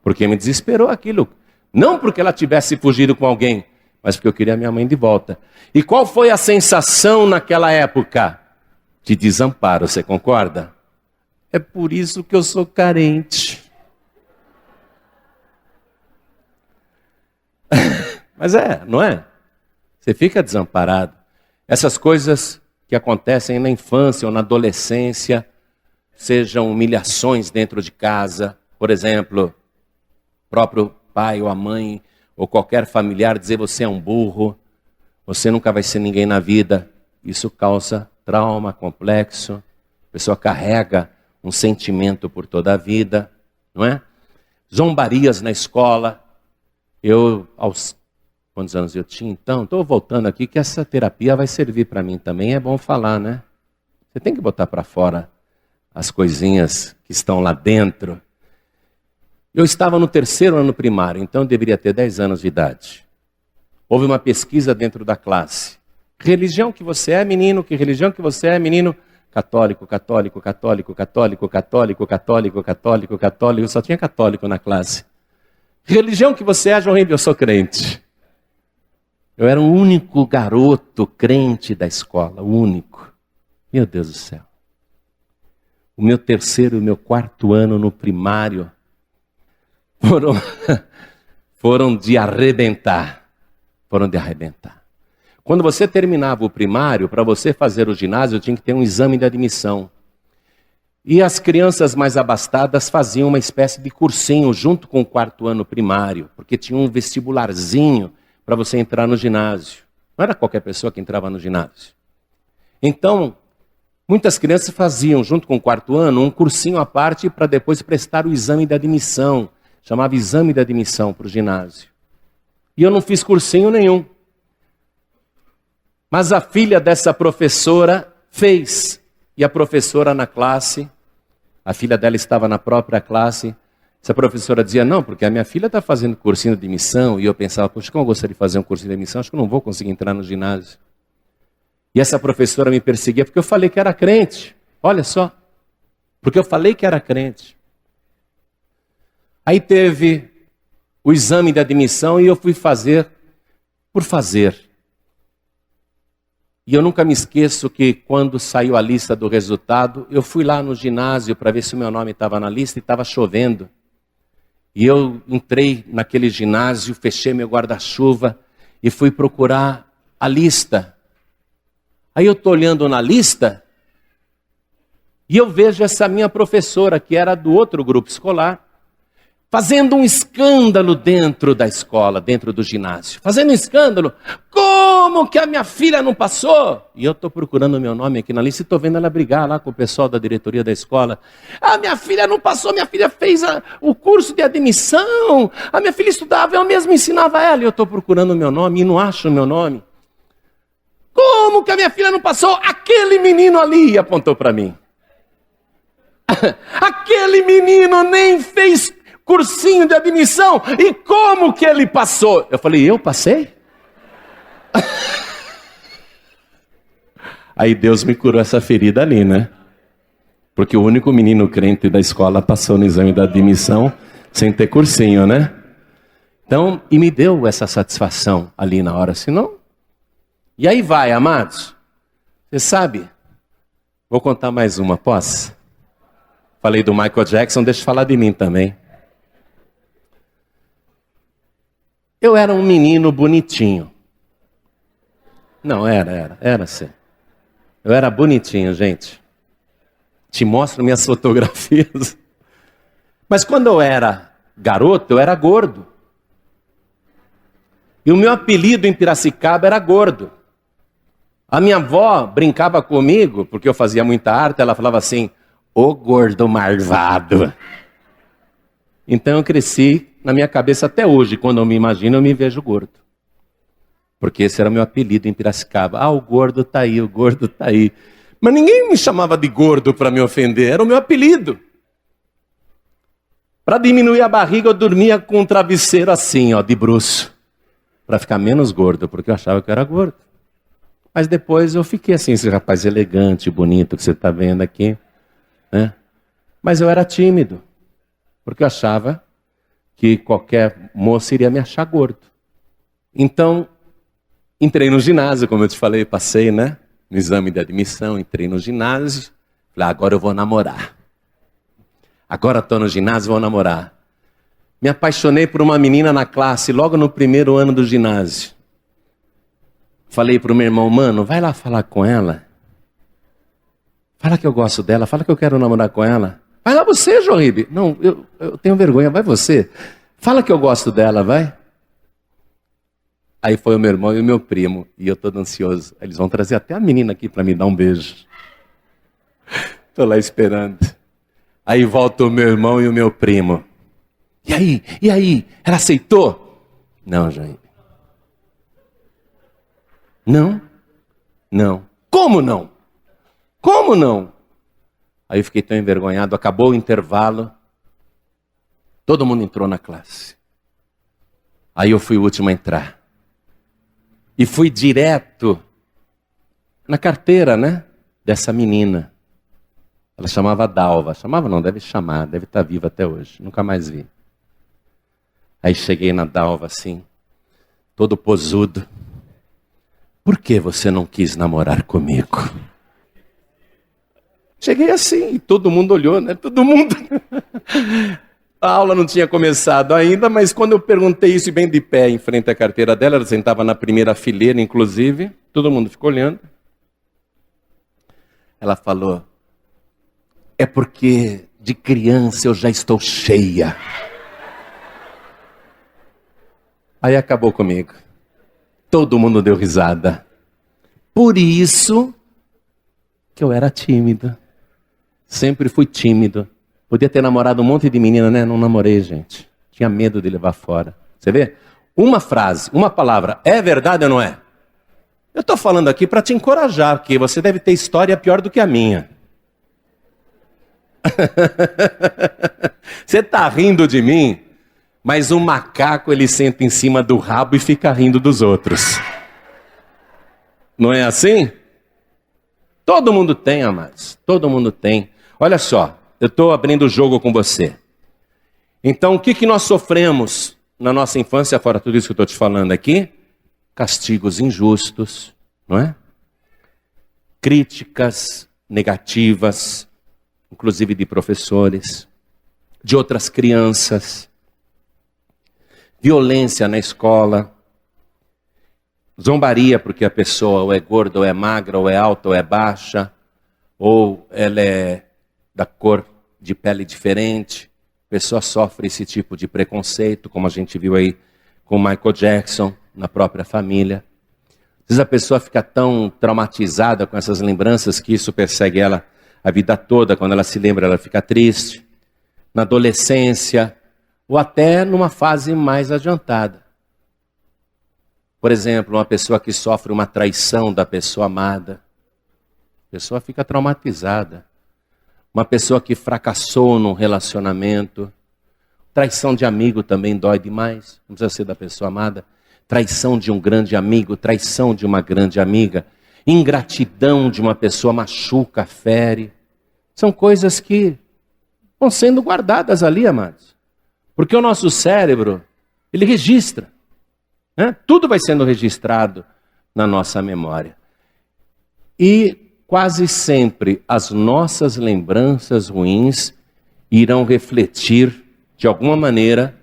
Porque me desesperou aquilo. Não porque ela tivesse fugido com alguém, mas porque eu queria minha mãe de volta. E qual foi a sensação naquela época? De desamparo, você concorda? É por isso que eu sou carente. Mas não é? Você fica desamparado. Essas coisas que acontecem na infância ou na adolescência, sejam humilhações dentro de casa, por exemplo, próprio pai ou a mãe ou qualquer familiar dizer você é um burro, você nunca vai ser ninguém na vida. Isso causa trauma, complexo. A pessoa carrega um sentimento por toda a vida, não é? Zombarias na escola. Eu, aos quantos anos eu tinha então? Estou voltando aqui que essa terapia vai servir para mim também. É bom falar, né? Você tem que botar para fora as coisinhas que estão lá dentro. Eu estava no 3º ano primário, então eu deveria ter 10 anos de idade. Houve uma pesquisa dentro da classe. Religião que você é, menino? Que religião que você é, menino? Católico, católico, católico, católico, católico, católico, católico, católico. Só tinha católico na classe. Religião que você é, João Ribeiro? Eu sou crente. Eu era o único garoto crente da escola, o único. Meu Deus do céu. O meu 3º e o meu 4º ano no primário foram de arrebentar. Foram de arrebentar. Quando você terminava o primário, para você fazer o ginásio, tinha que ter um exame de admissão. E as crianças mais abastadas faziam uma espécie de cursinho junto com o 4º ano primário, porque tinha um vestibularzinho para você entrar no ginásio. Não era qualquer pessoa que entrava no ginásio. Então, muitas crianças faziam, junto com o 4º ano, um cursinho à parte para depois prestar o exame de admissão. Chamava exame de admissão para o ginásio. E eu não fiz cursinho nenhum. Mas a filha dessa professora fez. E a professora na classe, a filha dela estava na própria classe, essa professora dizia, não, porque a minha filha está fazendo cursinho de admissão. E eu pensava, poxa, como eu gostaria de fazer um cursinho de admissão, acho que eu não vou conseguir entrar no ginásio. E essa professora me perseguia porque eu falei que era crente. Olha só, porque eu falei que era crente. Aí teve o exame de admissão e eu fui fazer por fazer. E eu nunca me esqueço que quando saiu a lista do resultado, eu fui lá no ginásio para ver se o meu nome estava na lista e estava chovendo. E eu entrei naquele ginásio, fechei meu guarda-chuva e fui procurar a lista. Aí eu estou olhando na lista e eu vejo essa minha professora, que era do outro grupo escolar, fazendo um escândalo dentro da escola, dentro do ginásio. Fazendo um escândalo. Como que a minha filha não passou? E eu estou procurando o meu nome aqui na lista e estou vendo ela brigar lá com o pessoal da diretoria da escola. A minha filha não passou, minha filha fez o curso de admissão. A minha filha estudava, eu mesmo ensinava ela. E eu estou procurando o meu nome e não acho o meu nome. Como que a minha filha não passou? Aquele menino ali apontou para mim. Aquele menino nem fez cursinho de admissão. E como que ele passou? Eu falei, eu passei? Aí Deus me curou essa ferida ali, né? Porque o único menino crente da escola passou no exame da admissão sem ter cursinho, né? Então, e me deu essa satisfação ali na hora, senão... E aí vai, amados. Você sabe, vou contar mais uma, posso? Falei do Michael Jackson, deixa eu falar de mim também. Eu era um menino bonitinho. Não, era sim. Eu era bonitinho, gente. Te mostro minhas fotografias. Mas quando eu era garoto, eu era gordo. E o meu apelido em Piracicaba era Gordo. A minha avó brincava comigo, porque eu fazia muita arte, ela falava assim, ô gordo marvado. Então eu cresci na minha cabeça até hoje, quando eu me imagino, eu me vejo gordo. Porque esse era o meu apelido em Piracicaba. Ah, o gordo tá aí, o gordo tá aí. Mas ninguém me chamava de gordo para me ofender, era o meu apelido. Para diminuir a barriga, eu dormia com um travesseiro assim, ó, de bruço. Para ficar menos gordo, porque eu achava que eu era gordo. Mas depois eu fiquei assim, esse rapaz elegante, bonito que você está vendo aqui. Né? Mas eu era tímido, porque eu achava que qualquer moço iria me achar gordo. Então, entrei no ginásio, como eu te falei, passei, né? No exame de admissão, entrei no ginásio. Falei, agora eu vou namorar. Agora estou no ginásio, vou namorar. Me apaixonei por uma menina na classe, logo no primeiro ano do ginásio. Falei pro meu irmão, mano, vai lá falar com ela. Fala que eu gosto dela, fala que eu quero namorar com ela. Vai lá você, João Ribe. Não, eu tenho vergonha, vai você. Fala que eu gosto dela, vai. Aí foi o meu irmão e o meu primo, e eu todo ansioso. Eles vão trazer até a menina aqui para me dar um beijo. Tô lá esperando. Aí volta o meu irmão e o meu primo. E aí? Ela aceitou? Não, João Ribe. Não. Como não? Como não? Aí eu fiquei tão envergonhado, acabou o intervalo, todo mundo entrou na classe. Aí eu fui o último a entrar. E fui direto na carteira, né, dessa menina. Ela chamava Dalva. Chamava não, deve chamar, deve estar viva até hoje, nunca mais vi. Aí cheguei na Dalva assim, todo posudo. Por que você não quis namorar comigo? Cheguei assim, e todo mundo olhou, né? Todo mundo. A aula não tinha começado ainda, mas quando eu perguntei isso bem de pé em frente à carteira dela, ela sentava na primeira fileira, inclusive, todo mundo ficou olhando. Ela falou, é porque de criança eu já estou cheia. Aí acabou comigo. Todo mundo deu risada. Por isso que eu era tímido. Sempre fui tímido. Podia ter namorado um monte de menina, né? Não namorei, gente. Tinha medo de levar fora. Você vê? Uma frase, uma palavra. É verdade ou não é? Eu estou falando aqui para te encorajar, porque você deve ter história pior do que a minha. Você está rindo de mim, mas um macaco ele senta em cima do rabo e fica rindo dos outros. Não é assim? Todo mundo tem, amados. Todo mundo tem. Olha só, eu estou abrindo o jogo com você. Então, o que nós sofremos na nossa infância, fora tudo isso que eu estou te falando aqui? Castigos injustos, não é? Críticas negativas, inclusive de professores, de outras crianças, violência na escola, zombaria porque a pessoa ou é gorda, ou é magra, ou é alta, ou é baixa, ou ela é da cor de pele diferente. A pessoa sofre esse tipo de preconceito, como a gente viu aí com Michael Jackson, na própria família. Às vezes a pessoa fica tão traumatizada com essas lembranças que isso persegue ela a vida toda. Quando ela se lembra, ela fica triste. Na adolescência, ou até numa fase mais adiantada. Por exemplo, uma pessoa que sofre uma traição da pessoa amada. A pessoa fica traumatizada. Uma pessoa que fracassou num relacionamento. Traição de amigo também dói demais. Não precisa ser da pessoa amada. Traição de um grande amigo, traição de uma grande amiga. Ingratidão de uma pessoa machuca, fere. São coisas que vão sendo guardadas ali, amados. Porque o nosso cérebro, ele registra. Né? Tudo vai sendo registrado na nossa memória. E quase sempre as nossas lembranças ruins irão refletir de alguma maneira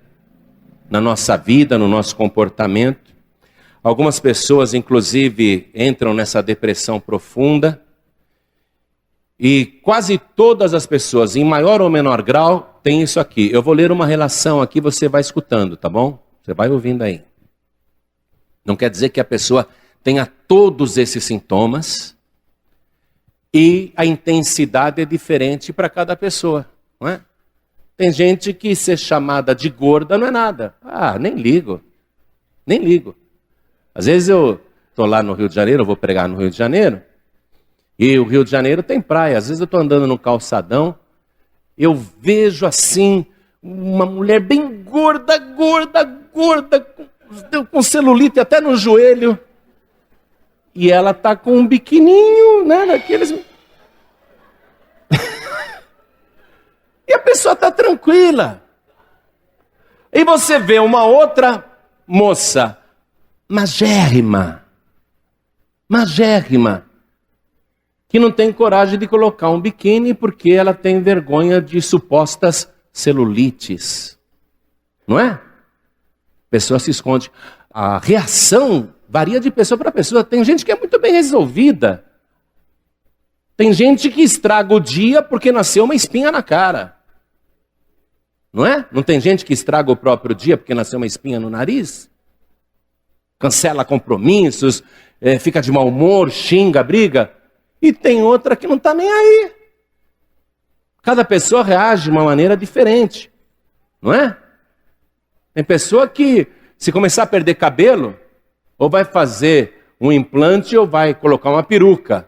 na nossa vida, no nosso comportamento. Algumas pessoas, inclusive, entram nessa depressão profunda. E quase todas as pessoas, em maior ou menor grau, têm isso aqui. Eu vou ler uma relação aqui, você vai escutando, tá bom? Você vai ouvindo aí. Não quer dizer que a pessoa tenha todos esses sintomas. E a intensidade é diferente para cada pessoa, não é? Tem gente que ser chamada de gorda não é nada. Ah, nem ligo. Nem ligo. Às vezes eu estou lá no Rio de Janeiro, eu vou pregar no Rio de Janeiro, e o Rio de Janeiro tem praia. Às vezes eu estou andando no calçadão, eu vejo assim, uma mulher bem gorda, com celulite até no joelho, e ela está com um biquininho, né, daqueles... E a pessoa está tranquila. E você vê uma outra moça, magérrima, que não tem coragem de colocar um biquíni porque ela tem vergonha de supostas celulites. Não é? A pessoa se esconde. A reação Varia de pessoa para pessoa. Tem gente que é muito bem resolvida. Tem gente que estraga o dia porque nasceu uma espinha na cara. Não é? Não tem gente que estraga o próprio dia porque nasceu uma espinha no nariz? Cancela compromissos, fica de mau humor, xinga, briga. E tem outra que não está nem aí. Cada pessoa reage de uma maneira diferente. Não é? Tem pessoa que, se começar a perder cabelo, ou vai fazer um implante ou vai colocar uma peruca.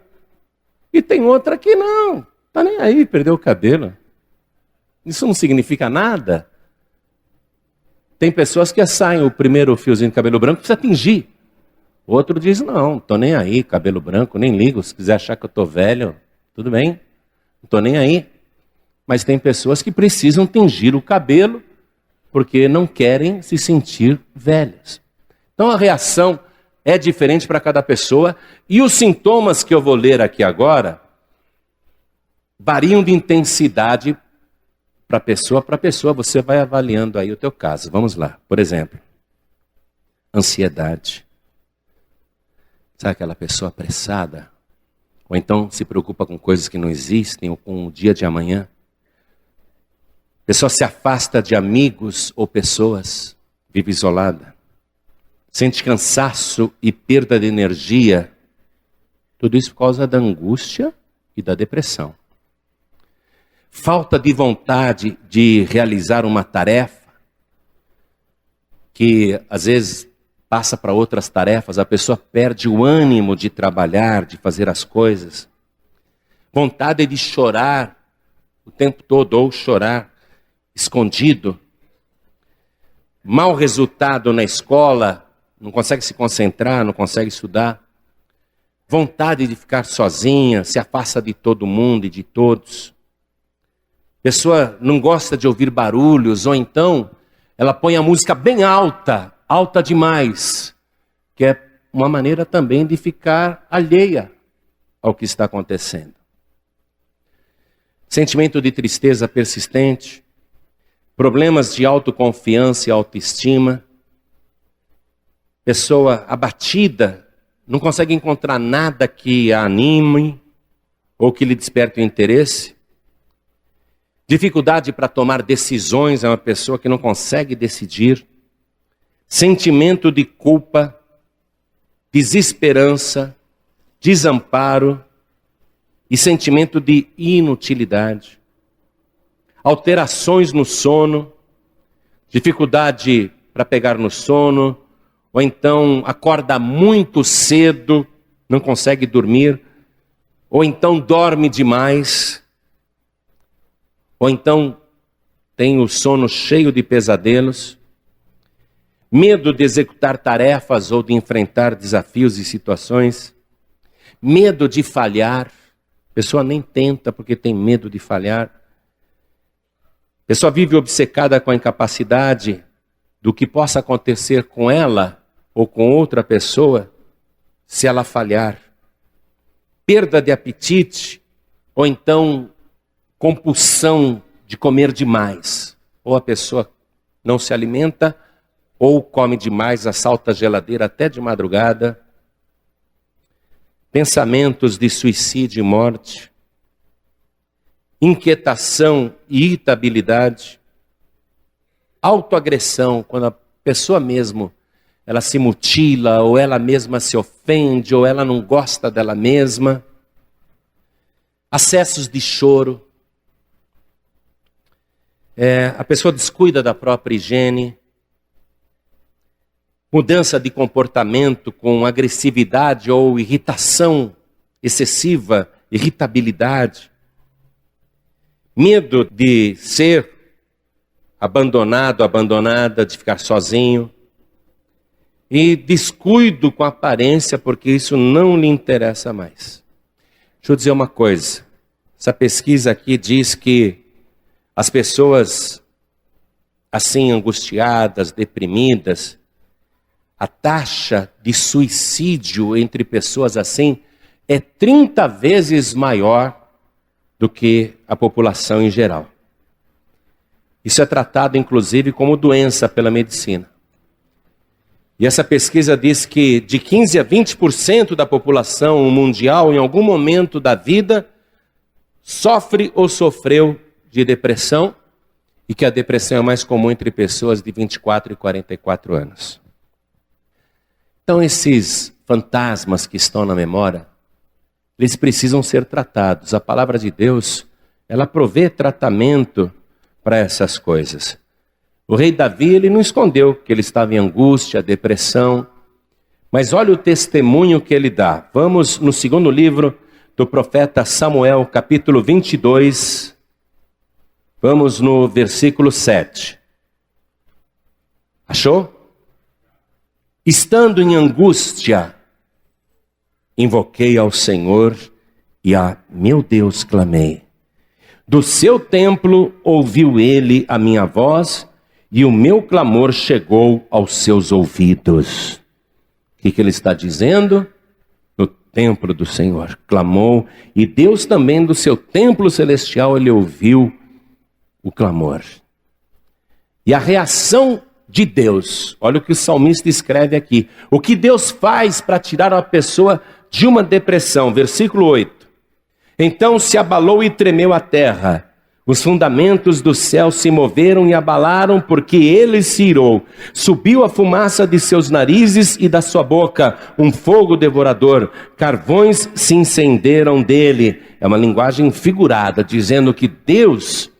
E tem outra que não, está nem aí, perdeu o cabelo. Isso não significa nada. Tem pessoas que saem o primeiro fiozinho de cabelo branco precisa tingir. O outro diz, não, estou nem aí, cabelo branco, nem ligo. Se quiser achar que eu estou velho, tudo bem, não estou nem aí. Mas tem pessoas que precisam tingir o cabelo porque não querem se sentir velhas. Então a reação é diferente para cada pessoa. E os sintomas que eu vou ler aqui agora variam de intensidade para pessoa. Você vai avaliando aí o teu caso. Vamos lá. Por exemplo, ansiedade. Sabe aquela pessoa apressada? Ou então se preocupa com coisas que não existem ou com o dia de amanhã. A pessoa se afasta de amigos ou pessoas, vive isolada. Sente cansaço e perda de energia. Tudo isso por causa da angústia e da depressão. Falta de vontade de realizar uma tarefa, que às vezes passa para outras tarefas, a pessoa perde o ânimo de trabalhar, de fazer as coisas. Vontade de chorar o tempo todo, ou chorar escondido. Mau resultado na escola, não consegue se concentrar, não consegue estudar. Vontade de ficar sozinha, se afasta de todo mundo e de todos. Pessoa não gosta de ouvir barulhos, ou então ela põe a música bem alta, alta demais, que é uma maneira também de ficar alheia ao que está acontecendo. Sentimento de tristeza persistente, problemas de autoconfiança e autoestima, pessoa abatida, não consegue encontrar nada que a anime ou que lhe desperte o interesse. Dificuldade para tomar decisões, é uma pessoa que não consegue decidir. Sentimento de culpa, desesperança, desamparo e sentimento de inutilidade. Alterações no sono, dificuldade para pegar no sono, ou então acorda muito cedo, não consegue dormir, ou então dorme demais, ou então tem o sono cheio de pesadelos, medo de executar tarefas ou de enfrentar desafios e situações, medo de falhar, a pessoa nem tenta porque tem medo de falhar, a pessoa vive obcecada com a incapacidade do que possa acontecer com ela ou com outra pessoa se ela falhar. Perda de apetite, ou então compulsão de comer demais. Ou a pessoa não se alimenta, ou come demais, assalta a geladeira até de madrugada. Pensamentos de suicídio e morte. Inquietação e irritabilidade. Autoagressão, quando a pessoa mesmo ela se mutila, ou ela mesma se ofende, ou ela não gosta dela mesma. Acessos de choro. A pessoa descuida da própria higiene. Mudança de comportamento com agressividade ou irritação excessiva, irritabilidade. Medo de ser abandonado, abandonada, de ficar sozinho. E descuido com a aparência, porque isso não lhe interessa mais. Deixa eu dizer uma coisa. Essa pesquisa aqui diz que as pessoas assim angustiadas, deprimidas, a taxa de suicídio entre pessoas assim é 30 vezes maior do que a população em geral. Isso é tratado inclusive como doença pela medicina. E essa pesquisa diz que de 15 a 20% da população mundial, em algum momento da vida, sofre ou sofreu de depressão, e que a depressão é mais comum entre pessoas de 24 e 44 anos. Então esses fantasmas que estão na memória, eles precisam ser tratados. A palavra de Deus, ela provê tratamento para essas coisas. O rei Davi, ele não escondeu que ele estava em angústia, depressão, mas olha o testemunho que ele dá. Vamos no segundo livro do profeta Samuel, capítulo 22, vamos no versículo 7. Achou? Estando em angústia, invoquei ao Senhor e a meu Deus clamei. Do seu templo ouviu ele a minha voz e o meu clamor chegou aos seus ouvidos. O que ele está dizendo? No templo do Senhor clamou, e Deus também do seu templo celestial ele ouviu o clamor. E a reação de Deus, olha o que o salmista escreve aqui. O que Deus faz para tirar uma pessoa de uma depressão? Versículo 8. Então se abalou e tremeu a terra. Os fundamentos do céu se moveram e abalaram, porque ele se irou. Subiu a fumaça de seus narizes e da sua boca um fogo devorador. Carvões se incenderam dele. É uma linguagem figurada, dizendo que Deus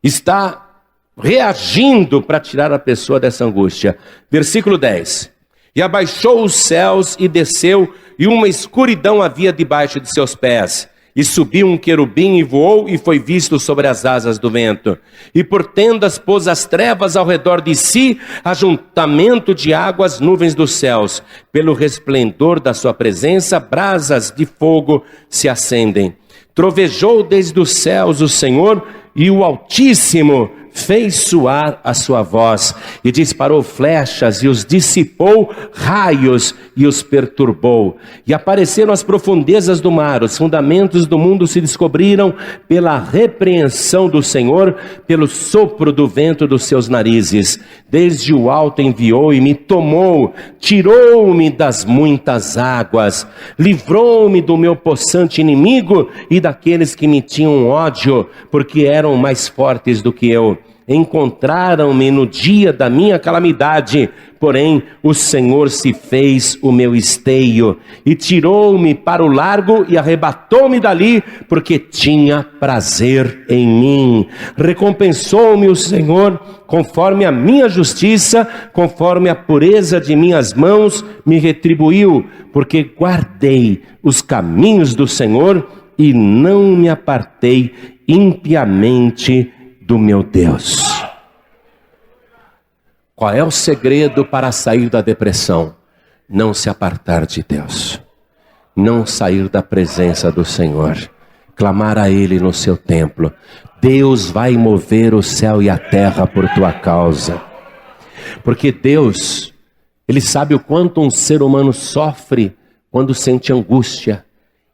está reagindo para tirar a pessoa dessa angústia. Versículo 10. E abaixou os céus e desceu, e uma escuridão havia debaixo de seus pés. E subiu um querubim e voou e foi visto sobre as asas do vento. E por tendas pôs as trevas ao redor de si, ajuntamento de águas, nuvens dos céus. Pelo resplendor da sua presença, brasas de fogo se acendem. Trovejou desde os céus o Senhor, e o Altíssimo fez soar a sua voz, e disparou flechas, e os dissipou, raios, e os perturbou. E apareceram as profundezas do mar, os fundamentos do mundo se descobriram pela repreensão do Senhor, pelo sopro do vento dos seus narizes. Desde o alto enviou e me tomou, tirou-me das muitas águas, livrou-me do meu possante inimigo e daqueles que me tinham ódio, porque eram mais fortes do que eu. Encontraram-me no dia da minha calamidade, porém o Senhor se fez o meu esteio, e tirou-me para o largo e arrebatou-me dali, porque tinha prazer em mim. Recompensou-me o Senhor conforme a minha justiça, conforme a pureza de minhas mãos me retribuiu, porque guardei os caminhos do Senhor e não me apartei impiamente do meu Deus. Qual é o segredo para sair da depressão? Não se apartar de Deus, não sair da presença do Senhor, clamar a Ele no seu templo. Deus vai mover o céu e a terra por tua causa, porque Deus, Ele sabe o quanto um ser humano sofre quando sente angústia.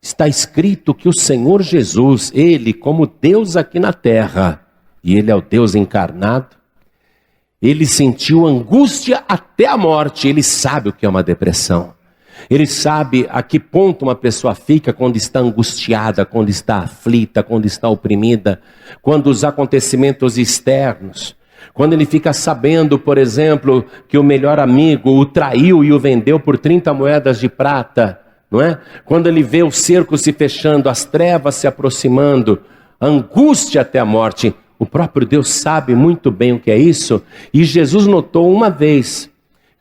Está escrito que o Senhor Jesus, Ele como Deus aqui na terra, e Ele é o Deus encarnado, Ele sentiu angústia até a morte. Ele sabe o que é uma depressão. Ele sabe a que ponto uma pessoa fica quando está angustiada, quando está aflita, quando está oprimida, quando os acontecimentos externos, quando ele fica sabendo, por exemplo, que o melhor amigo o traiu e o vendeu por 30 moedas de prata, não é? Quando ele vê o cerco se fechando, as trevas se aproximando, a angústia até a morte. O próprio Deus sabe muito bem o que é isso. E Jesus notou uma vez,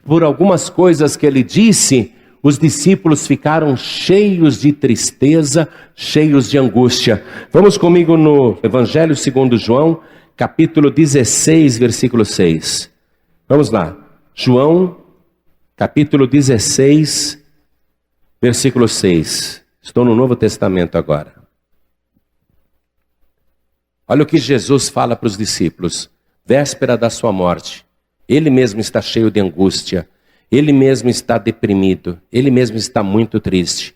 por algumas coisas que ele disse, os discípulos ficaram cheios de tristeza, cheios de angústia. Vamos comigo no Evangelho segundo João, capítulo 16, versículo 6. Vamos lá. João, capítulo 16, versículo 6. Estou no Novo Testamento agora. Olha o que Jesus fala para os discípulos, véspera da sua morte. Ele mesmo está cheio de angústia, ele mesmo está deprimido, ele mesmo está muito triste.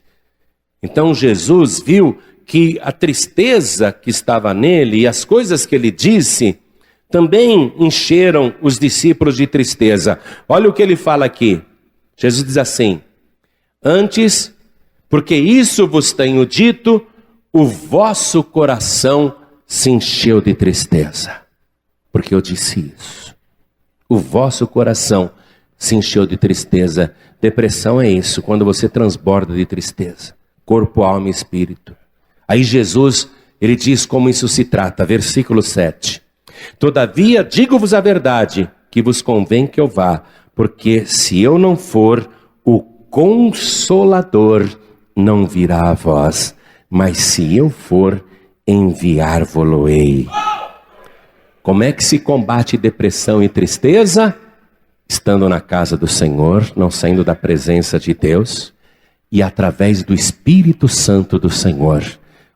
Então Jesus viu que a tristeza que estava nele e as coisas que ele disse também encheram os discípulos de tristeza. Olha o que ele fala aqui, Jesus diz assim: antes, porque isso vos tenho dito, o vosso coração se encheu de tristeza. Porque eu disse isso. O vosso coração se encheu de tristeza. Depressão é isso, quando você transborda de tristeza. Corpo, alma e espírito. Aí Jesus, ele diz como isso se trata. Versículo 7. Todavia, digo-vos a verdade, que vos convém que eu vá, porque se eu não for, o Consolador não virá a vós, mas se eu for, enviar-vos-ei. Como é que se combate depressão e tristeza? Estando na casa do Senhor, não saindo da presença de Deus, e através do Espírito Santo do Senhor,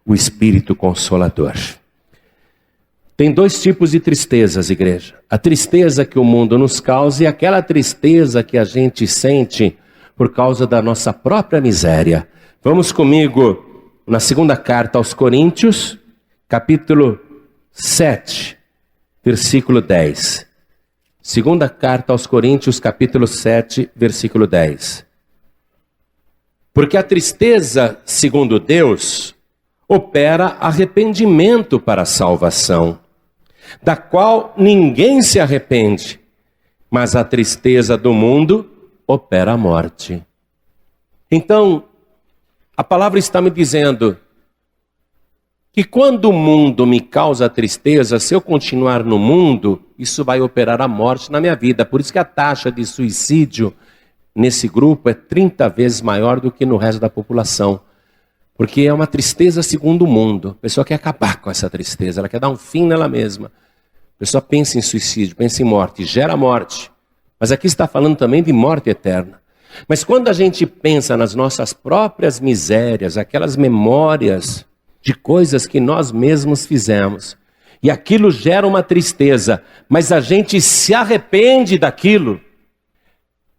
o Espírito Consolador. Tem dois tipos de tristezas, igreja. A tristeza que o mundo nos causa e aquela tristeza que a gente sente por causa da nossa própria miséria. Vamos comigo na segunda carta aos Coríntios, capítulo 7, versículo 10. Segunda carta aos Coríntios, capítulo 7, versículo 10. Porque a tristeza, segundo Deus, opera arrependimento para a salvação, da qual ninguém se arrepende, mas a tristeza do mundo opera a morte. Então, a palavra está me dizendo que quando o mundo me causa tristeza, se eu continuar no mundo, isso vai operar a morte na minha vida. Por isso que a taxa de suicídio nesse grupo é 30 vezes maior do que no resto da população. Porque é uma tristeza segundo o mundo. A pessoa quer acabar com essa tristeza, ela quer dar um fim nela mesma. A pessoa pensa em suicídio, pensa em morte, gera morte. Mas aqui está falando também de morte eterna. Mas quando a gente pensa nas nossas próprias misérias, aquelas memórias de coisas que nós mesmos fizemos, e aquilo gera uma tristeza, mas a gente se arrepende daquilo,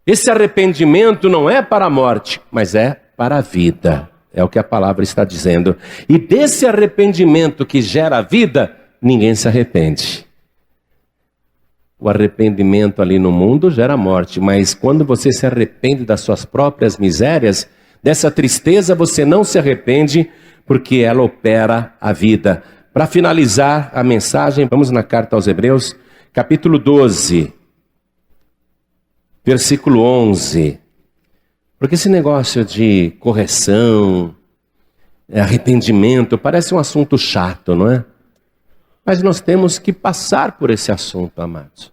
esse arrependimento não é para a morte, mas é para a vida. É o que a palavra está dizendo. E desse arrependimento que gera a vida, ninguém se arrepende. O arrependimento ali no mundo gera morte, mas quando você se arrepende das suas próprias misérias, dessa tristeza você não se arrepende, porque ela opera a vida. Para finalizar a mensagem, vamos na carta aos Hebreus, capítulo 12, versículo 11. Porque esse negócio de correção, arrependimento, parece um assunto chato, não é? Mas nós temos que passar por esse assunto, amados.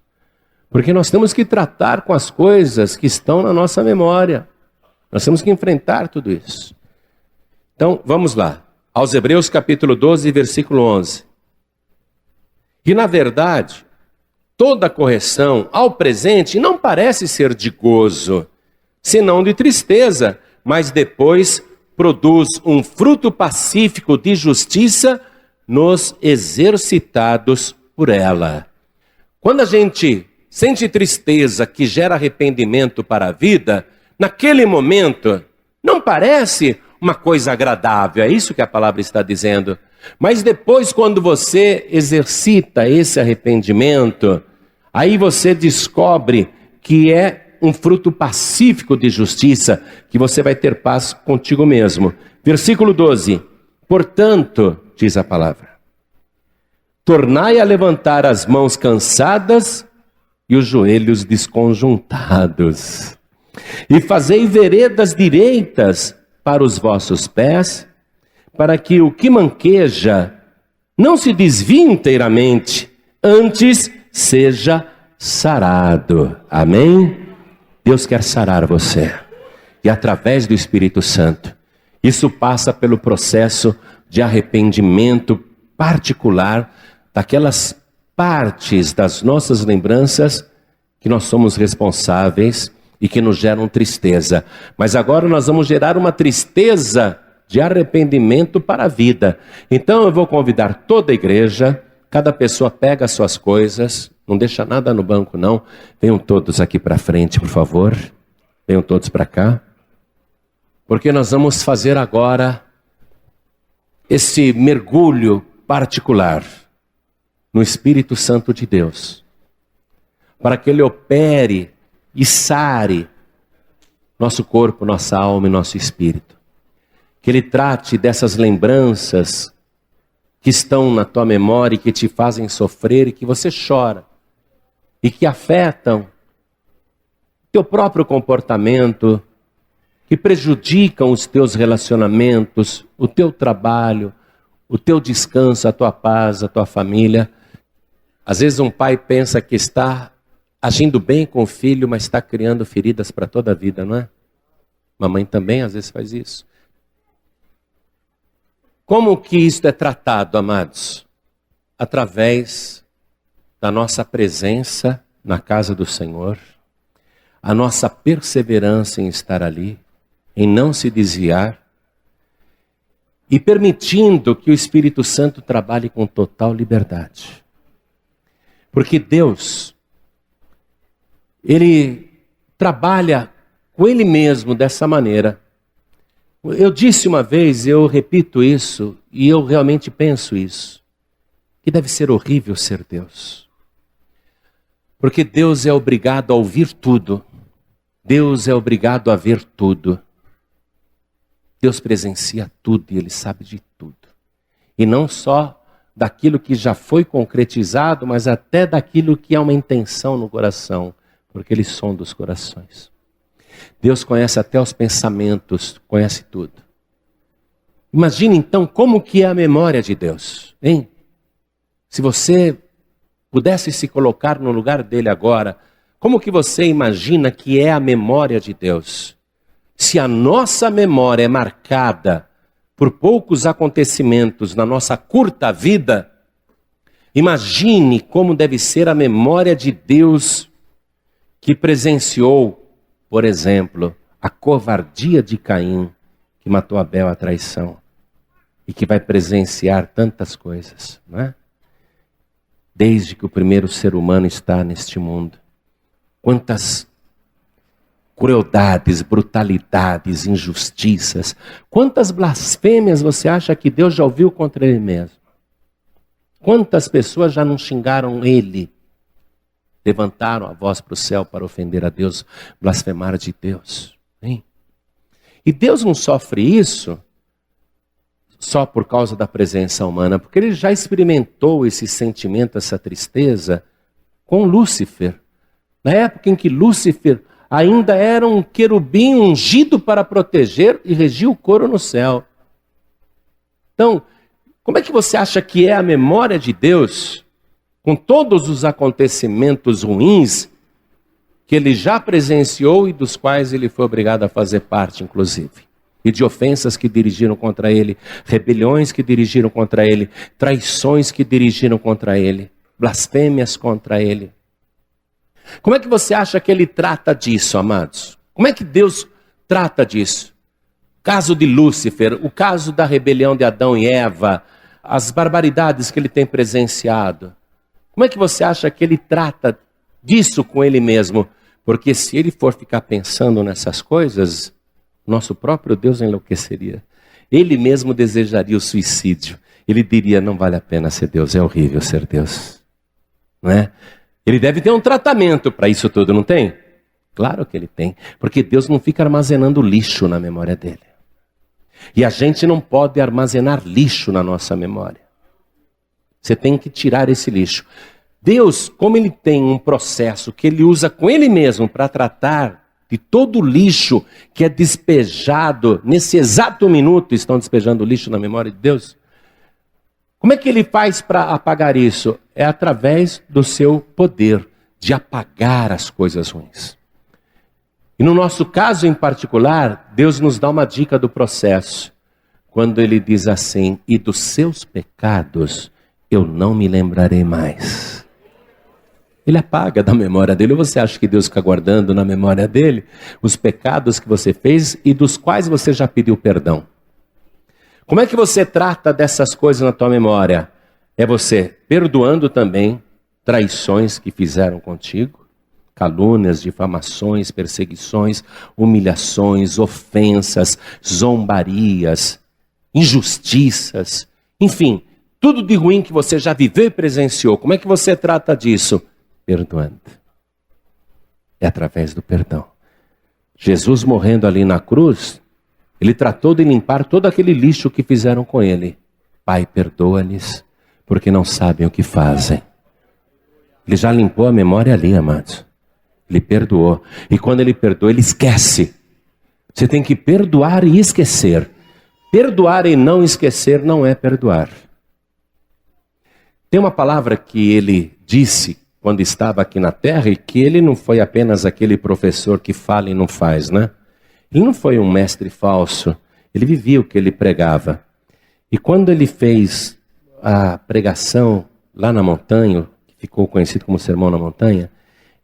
Porque nós temos que tratar com as coisas que estão na nossa memória. Nós temos que enfrentar tudo isso. Então, vamos lá. Aos Hebreus capítulo 12, versículo 11. E na verdade, toda correção ao presente não parece ser de gozo, senão de tristeza, mas depois produz um fruto pacífico de justiça nos exercitados por ela. Quando a gente sente tristeza que gera arrependimento para a vida, naquele momento não parece uma coisa agradável, é isso que a palavra está dizendo. Mas depois, quando você exercita esse arrependimento, aí você descobre que é um fruto pacífico de justiça, que você vai ter paz contigo mesmo. Versículo 12. Portanto, diz a palavra, tornai a levantar as mãos cansadas e os joelhos desconjuntados, e fazei veredas direitas para os vossos pés, para que o que manqueja não se desvie inteiramente, antes seja sarado. Amém? Deus quer sarar você. E através do Espírito Santo. Isso passa pelo processo de arrependimento particular daquelas partes das nossas lembranças que nós somos responsáveis e que nos geram tristeza. Mas agora nós vamos gerar uma tristeza de arrependimento para a vida. Então eu vou convidar toda a igreja, cada pessoa pega as suas coisas, não deixa nada no banco não. Venham todos aqui para frente, por favor. Venham todos para cá. Porque nós vamos fazer agora esse mergulho particular no Espírito Santo de Deus, para que Ele opere e sare nosso corpo, nossa alma e nosso espírito. Que Ele trate dessas lembranças que estão na tua memória e que te fazem sofrer e que você chora e que afetam teu próprio comportamento, que prejudicam os teus relacionamentos, o teu trabalho, o teu descanso, a tua paz, a tua família. Às vezes um pai pensa que está agindo bem com o filho, mas está criando feridas para toda a vida, não é? Mamãe também às vezes faz isso. Como que isso é tratado, amados? Através da nossa presença na casa do Senhor, a nossa perseverança em estar ali, em não se desviar, e permitindo que o Espírito Santo trabalhe com total liberdade. Porque Deus, Ele trabalha com Ele mesmo dessa maneira. Eu disse uma vez, eu repito isso, e eu realmente penso isso, que deve ser horrível ser Deus. Porque Deus é obrigado a ouvir tudo. Deus é obrigado a ver tudo. Deus presencia tudo e Ele sabe de tudo. E não só daquilo que já foi concretizado, mas até daquilo que é uma intenção no coração, porque Ele sonda os corações. Deus conhece até os pensamentos, conhece tudo. Imagine então como que é a memória de Deus, hein? Se você pudesse se colocar no lugar dele agora, como que você imagina que é a memória de Deus? Se a nossa memória é marcada por poucos acontecimentos na nossa curta vida, imagine como deve ser a memória de Deus que presenciou, por exemplo, a covardia de Caim, que matou Abel, a traição, e que vai presenciar tantas coisas, não é? Desde que o primeiro ser humano está neste mundo. Quantas crueldades, brutalidades, injustiças, quantas blasfêmias você acha que Deus já ouviu contra Ele mesmo? Quantas pessoas já não xingaram Ele? Levantaram a voz para o céu para ofender a Deus, blasfemar de Deus. Hein? E Deus não sofre isso só por causa da presença humana, porque Ele já experimentou esse sentimento, essa tristeza com Lúcifer. Na época em que Lúcifer ainda era um querubim ungido para proteger e regia o coro no céu. Então, como é que você acha que é a memória de Deus, com todos os acontecimentos ruins que Ele já presenciou e dos quais Ele foi obrigado a fazer parte, inclusive? E de ofensas que dirigiram contra Ele, rebeliões que dirigiram contra Ele, traições que dirigiram contra Ele, blasfêmias contra Ele. Como é que você acha que Ele trata disso, amados? Como é que Deus trata disso? O caso de Lúcifer, o caso da rebelião de Adão e Eva, as barbaridades que Ele tem presenciado. Como é que você acha que Ele trata disso com Ele mesmo? Porque se Ele for ficar pensando nessas coisas, nosso próprio Deus enlouqueceria. Ele mesmo desejaria o suicídio. Ele diria, não vale a pena ser Deus, é horrível ser Deus. Não é? Ele deve ter um tratamento para isso tudo, não tem? Claro que Ele tem, porque Deus não fica armazenando lixo na memória dEle. E a gente não pode armazenar lixo na nossa memória. Você tem que tirar esse lixo. Deus, como Ele tem um processo que Ele usa com Ele mesmo para tratar de todo o lixo que é despejado, nesse exato minuto estão despejando lixo na memória de Deus. Como é que Ele faz para apagar isso? É através do seu poder de apagar as coisas ruins. E no nosso caso em particular, Deus nos dá uma dica do processo. Quando Ele diz assim, e dos seus pecados eu não me lembrarei mais. Ele apaga da memória dele. Ou você acha que Deus fica guardando na memória dele os pecados que você fez e dos quais você já pediu perdão? Como é que você trata dessas coisas na tua memória? É você perdoando também traições que fizeram contigo, calúnias, difamações, perseguições, humilhações, ofensas, zombarias, injustiças, enfim, tudo de ruim que você já viveu e presenciou. Como é que você trata disso? Perdoando. É através do perdão. Jesus morrendo ali na cruz, ele tratou de limpar todo aquele lixo que fizeram com ele. Pai, perdoa-lhes, porque não sabem o que fazem. Ele já limpou a memória ali, amados. Ele perdoou. E quando ele perdoa, ele esquece. Você tem que perdoar e esquecer. Perdoar e não esquecer não é perdoar. Tem uma palavra que ele disse quando estava aqui na terra, e que ele não foi apenas aquele professor que fala e não faz, né? Ele não foi um mestre falso. Ele vivia o que ele pregava. E quando ele fez a pregação lá na montanha, que ficou conhecido como Sermão na Montanha,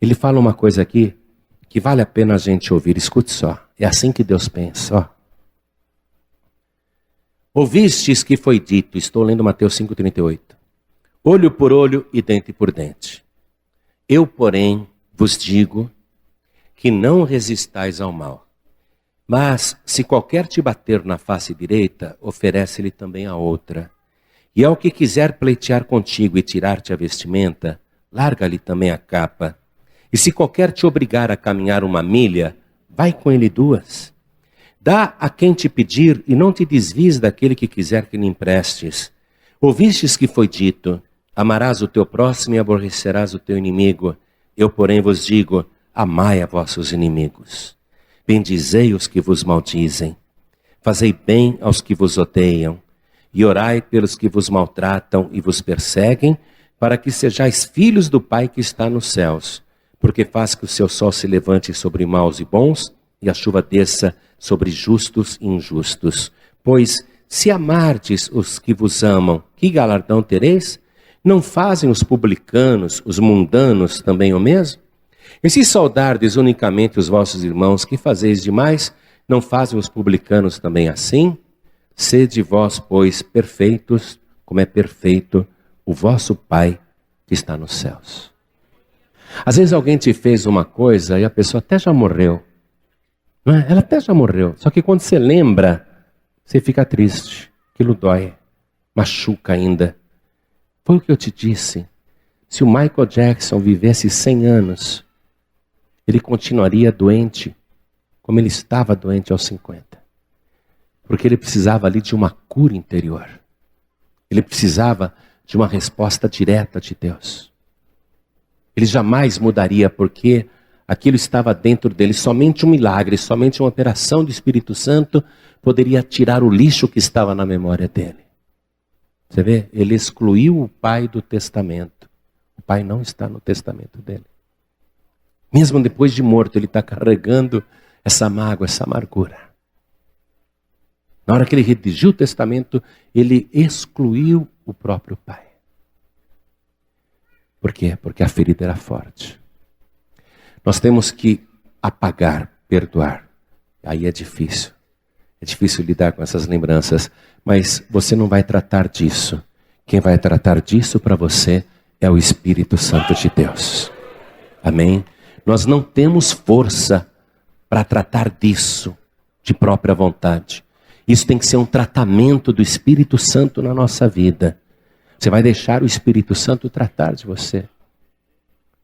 ele fala uma coisa aqui que vale a pena a gente ouvir. Escute só. É assim que Deus pensa, ó. Ouvistes que foi dito, estou lendo Mateus 5,38. Olho por olho e dente por dente. Eu, porém, vos digo que não resistais ao mal. Mas, se qualquer te bater na face direita, oferece-lhe também a outra. E ao que quiser pleitear contigo e tirar-te a vestimenta, larga-lhe também a capa. E se qualquer te obrigar a caminhar 1 milha, vai com ele 2. Dá a quem te pedir e não te desvies daquele que quiser que lhe emprestes. Ouvistes que foi dito, amarás o teu próximo e aborrecerás o teu inimigo. Eu, porém, vos digo, amai a vossos inimigos. Bendizei os que vos maldizem. Fazei bem aos que vos odeiam. E orai pelos que vos maltratam e vos perseguem, para que sejais filhos do Pai que está nos céus. Porque faz que o seu sol se levante sobre maus e bons, e a chuva desça sobre justos e injustos. Pois, se amardes os que vos amam, que galardão tereis? Não fazem os publicanos, os mundanos, também o mesmo? E se saudardes unicamente os vossos irmãos, que fazeis demais? Não fazem os publicanos também assim? Sede vós, pois, perfeitos, como é perfeito o vosso Pai que está nos céus. Às vezes alguém te fez uma coisa e a pessoa até já morreu. Não é? Ela até já morreu. Só que quando você lembra, você fica triste. Aquilo dói, machuca ainda. Foi o que eu te disse. Se o Michael Jackson vivesse 100 anos, ele continuaria doente, como ele estava doente aos 50. Porque ele precisava ali de uma cura interior. Ele precisava de uma resposta direta de Deus. Ele jamais mudaria porque aquilo estava dentro dele. Somente um milagre, somente uma operação do Espírito Santo poderia tirar o lixo que estava na memória dele. Você vê? Ele excluiu o pai do testamento. O pai não está no testamento dele. Mesmo depois de morto, ele está carregando essa mágoa, essa amargura. Na hora que ele redigiu o testamento, ele excluiu o próprio pai. Por quê? Porque a ferida era forte. Nós temos que apagar, perdoar. Aí é difícil. É difícil lidar com essas lembranças. Mas você não vai tratar disso. Quem vai tratar disso para você é o Espírito Santo de Deus. Amém? Nós não temos força para tratar disso de própria vontade. Isso tem que ser um tratamento do Espírito Santo na nossa vida. Você vai deixar o Espírito Santo tratar de você.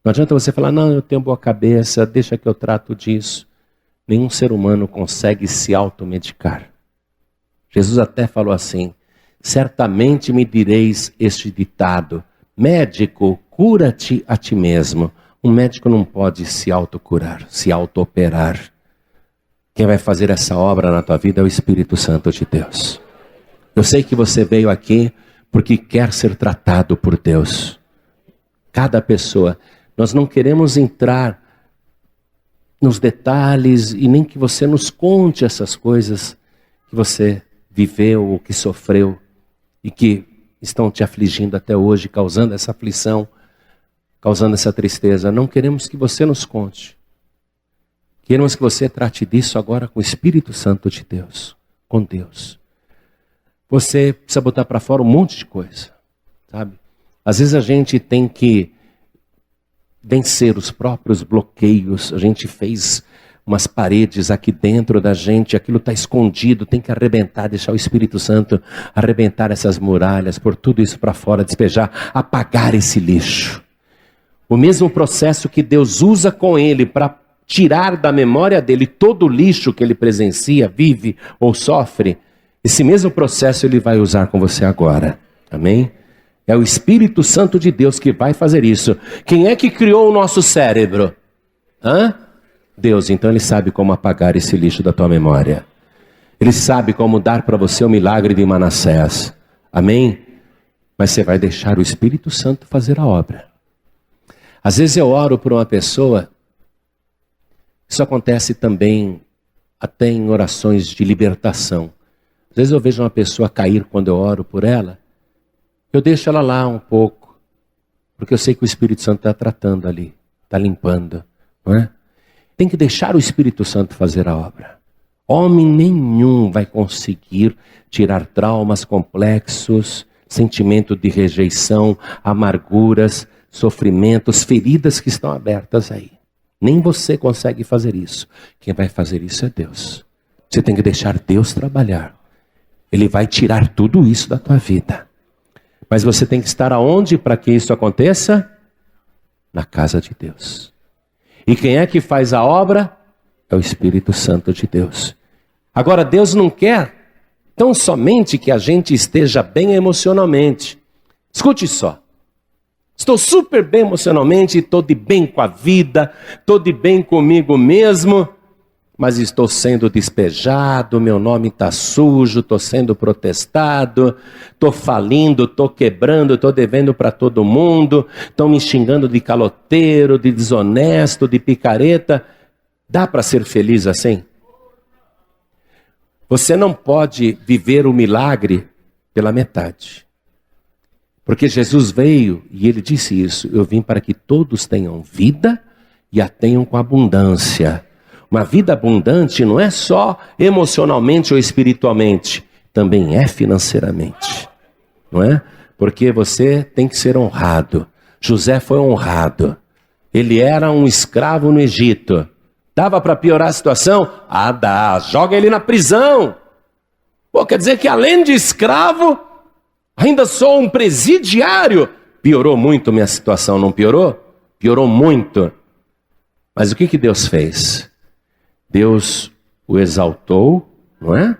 Não adianta você falar, não, eu tenho boa cabeça, deixa que eu trato disso. Nenhum ser humano consegue se automedicar. Jesus até falou assim, certamente me direis este ditado, médico, cura-te a ti mesmo. Um médico não pode se autocurar, se autooperar. Quem vai fazer essa obra na tua vida é o Espírito Santo de Deus. Eu sei que você veio aqui porque quer ser tratado por Deus. Cada pessoa. Nós não queremos entrar nos detalhes e nem que você nos conte essas coisas que você viveu ou que sofreu e que estão te afligindo até hoje, causando essa aflição, causando essa tristeza. Não queremos que você nos conte. Queremos que você trate disso agora com o Espírito Santo de Deus, com Deus. Você precisa botar para fora um monte de coisa, sabe? Às vezes a gente tem que vencer os próprios bloqueios. A gente fez umas paredes aqui dentro da gente, aquilo está escondido, tem que arrebentar, deixar o Espírito Santo arrebentar essas muralhas, pôr tudo isso para fora, despejar, apagar esse lixo. O mesmo processo que Deus usa com ele para tirar da memória dele todo o lixo que ele presencia, vive ou sofre, esse mesmo processo ele vai usar com você agora. Amém? É o Espírito Santo de Deus que vai fazer isso. Quem é que criou o nosso cérebro? Deus. Então ele sabe como apagar esse lixo da tua memória. Ele sabe como dar para você o milagre de Manassés. Amém? Mas você vai deixar o Espírito Santo fazer a obra. Às vezes eu oro por uma pessoa, isso acontece também até em orações de libertação. Às vezes eu vejo uma pessoa cair quando eu oro por ela, eu deixo ela lá um pouco, porque eu sei que o Espírito Santo está tratando ali, está limpando, não é? Tem que deixar o Espírito Santo fazer a obra. Homem nenhum vai conseguir tirar traumas complexos, sentimento de rejeição, amarguras, sofrimentos, feridas que estão abertas aí. Nem você consegue fazer isso. Quem vai fazer isso é Deus. Você tem que deixar Deus trabalhar. Ele vai tirar tudo isso da tua vida. Mas você tem que estar aonde para que isso aconteça? Na casa de Deus. E quem é que faz a obra? É o Espírito Santo de Deus. Agora, Deus não quer tão somente que a gente esteja bem emocionalmente. Escute só. Estou super bem emocionalmente, estou de bem com a vida, estou de bem comigo mesmo, mas estou sendo despejado, meu nome está sujo, estou sendo protestado, estou falindo, estou quebrando, estou devendo para todo mundo, estão me xingando de caloteiro, de desonesto, de picareta. Dá para ser feliz assim? Você não pode viver o milagre pela metade. Porque Jesus veio e ele disse isso: eu vim para que todos tenham vida e a tenham com abundância. Uma vida abundante não é só emocionalmente ou espiritualmente, também é financeiramente, não é? Porque você tem que ser honrado. José foi honrado. Ele era um escravo no Egito. Dava para piorar a situação? Dá. Joga ele na prisão. Pô, quer dizer que além de escravo, ainda sou um presidiário. Piorou muito minha situação, não piorou? Piorou muito. Mas o que Deus fez? Deus o exaltou, não é?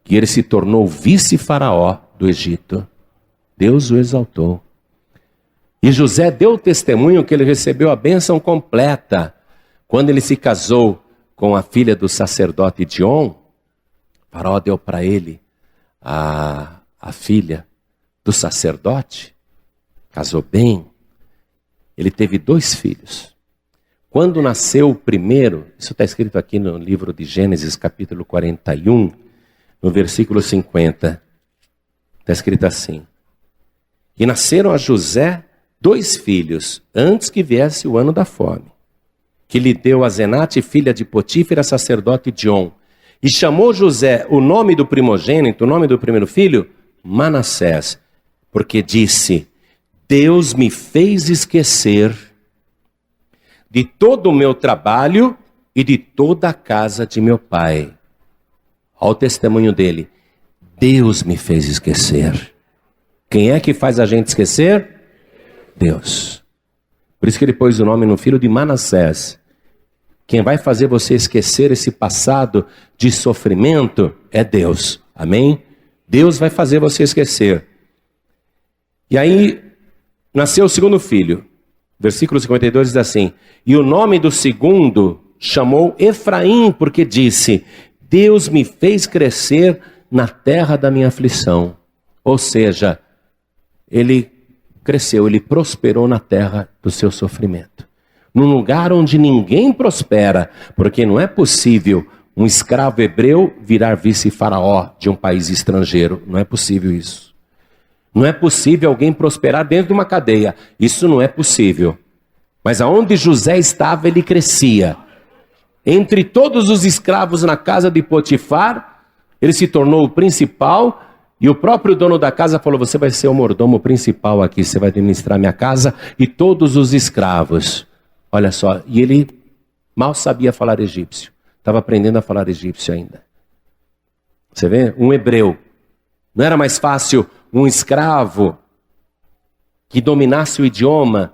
E ele se tornou vice-faraó do Egito. Deus o exaltou. E José deu o testemunho que ele recebeu a bênção completa. Quando ele se casou com a filha do sacerdote Dion, Faraó deu para ele a filha do sacerdote, casou bem, ele teve 2 filhos. Quando nasceu o primeiro, isso está escrito aqui no livro de Gênesis, capítulo 41, no versículo 50, está escrito assim: e nasceram a José 2 filhos, antes que viesse o ano da fome, que lhe deu a Zenate, filha de Potífera, sacerdote Dion. E chamou José o nome do primogênito, o nome do primeiro filho, Manassés, porque disse: Deus me fez esquecer de todo o meu trabalho e de toda a casa de meu pai. Olha o testemunho dele: Deus me fez esquecer. Quem é que faz a gente esquecer? Deus. Por isso que ele pôs o nome no filho de Manassés. Quem vai fazer você esquecer esse passado de sofrimento é Deus. Amém? Deus vai fazer você esquecer. E aí nasceu o segundo filho. Versículo 52 diz assim: e o nome do segundo chamou Efraim, porque disse: Deus me fez crescer na terra da minha aflição. Ou seja, ele cresceu, ele prosperou na terra do seu sofrimento. Num lugar onde ninguém prospera, porque não é possível um escravo hebreu virar vice-faraó de um país estrangeiro. Não é possível isso. Não é possível alguém prosperar dentro de uma cadeia. Isso não é possível. Mas aonde José estava, ele crescia. Entre todos os escravos na casa de Potifar, ele se tornou o principal. E o próprio dono da casa falou: você vai ser o mordomo principal aqui, você vai administrar minha casa e todos os escravos. Olha só, e ele mal sabia falar egípcio. Estava aprendendo a falar egípcio ainda. Você vê? Um hebreu. Não era mais fácil um escravo que dominasse o idioma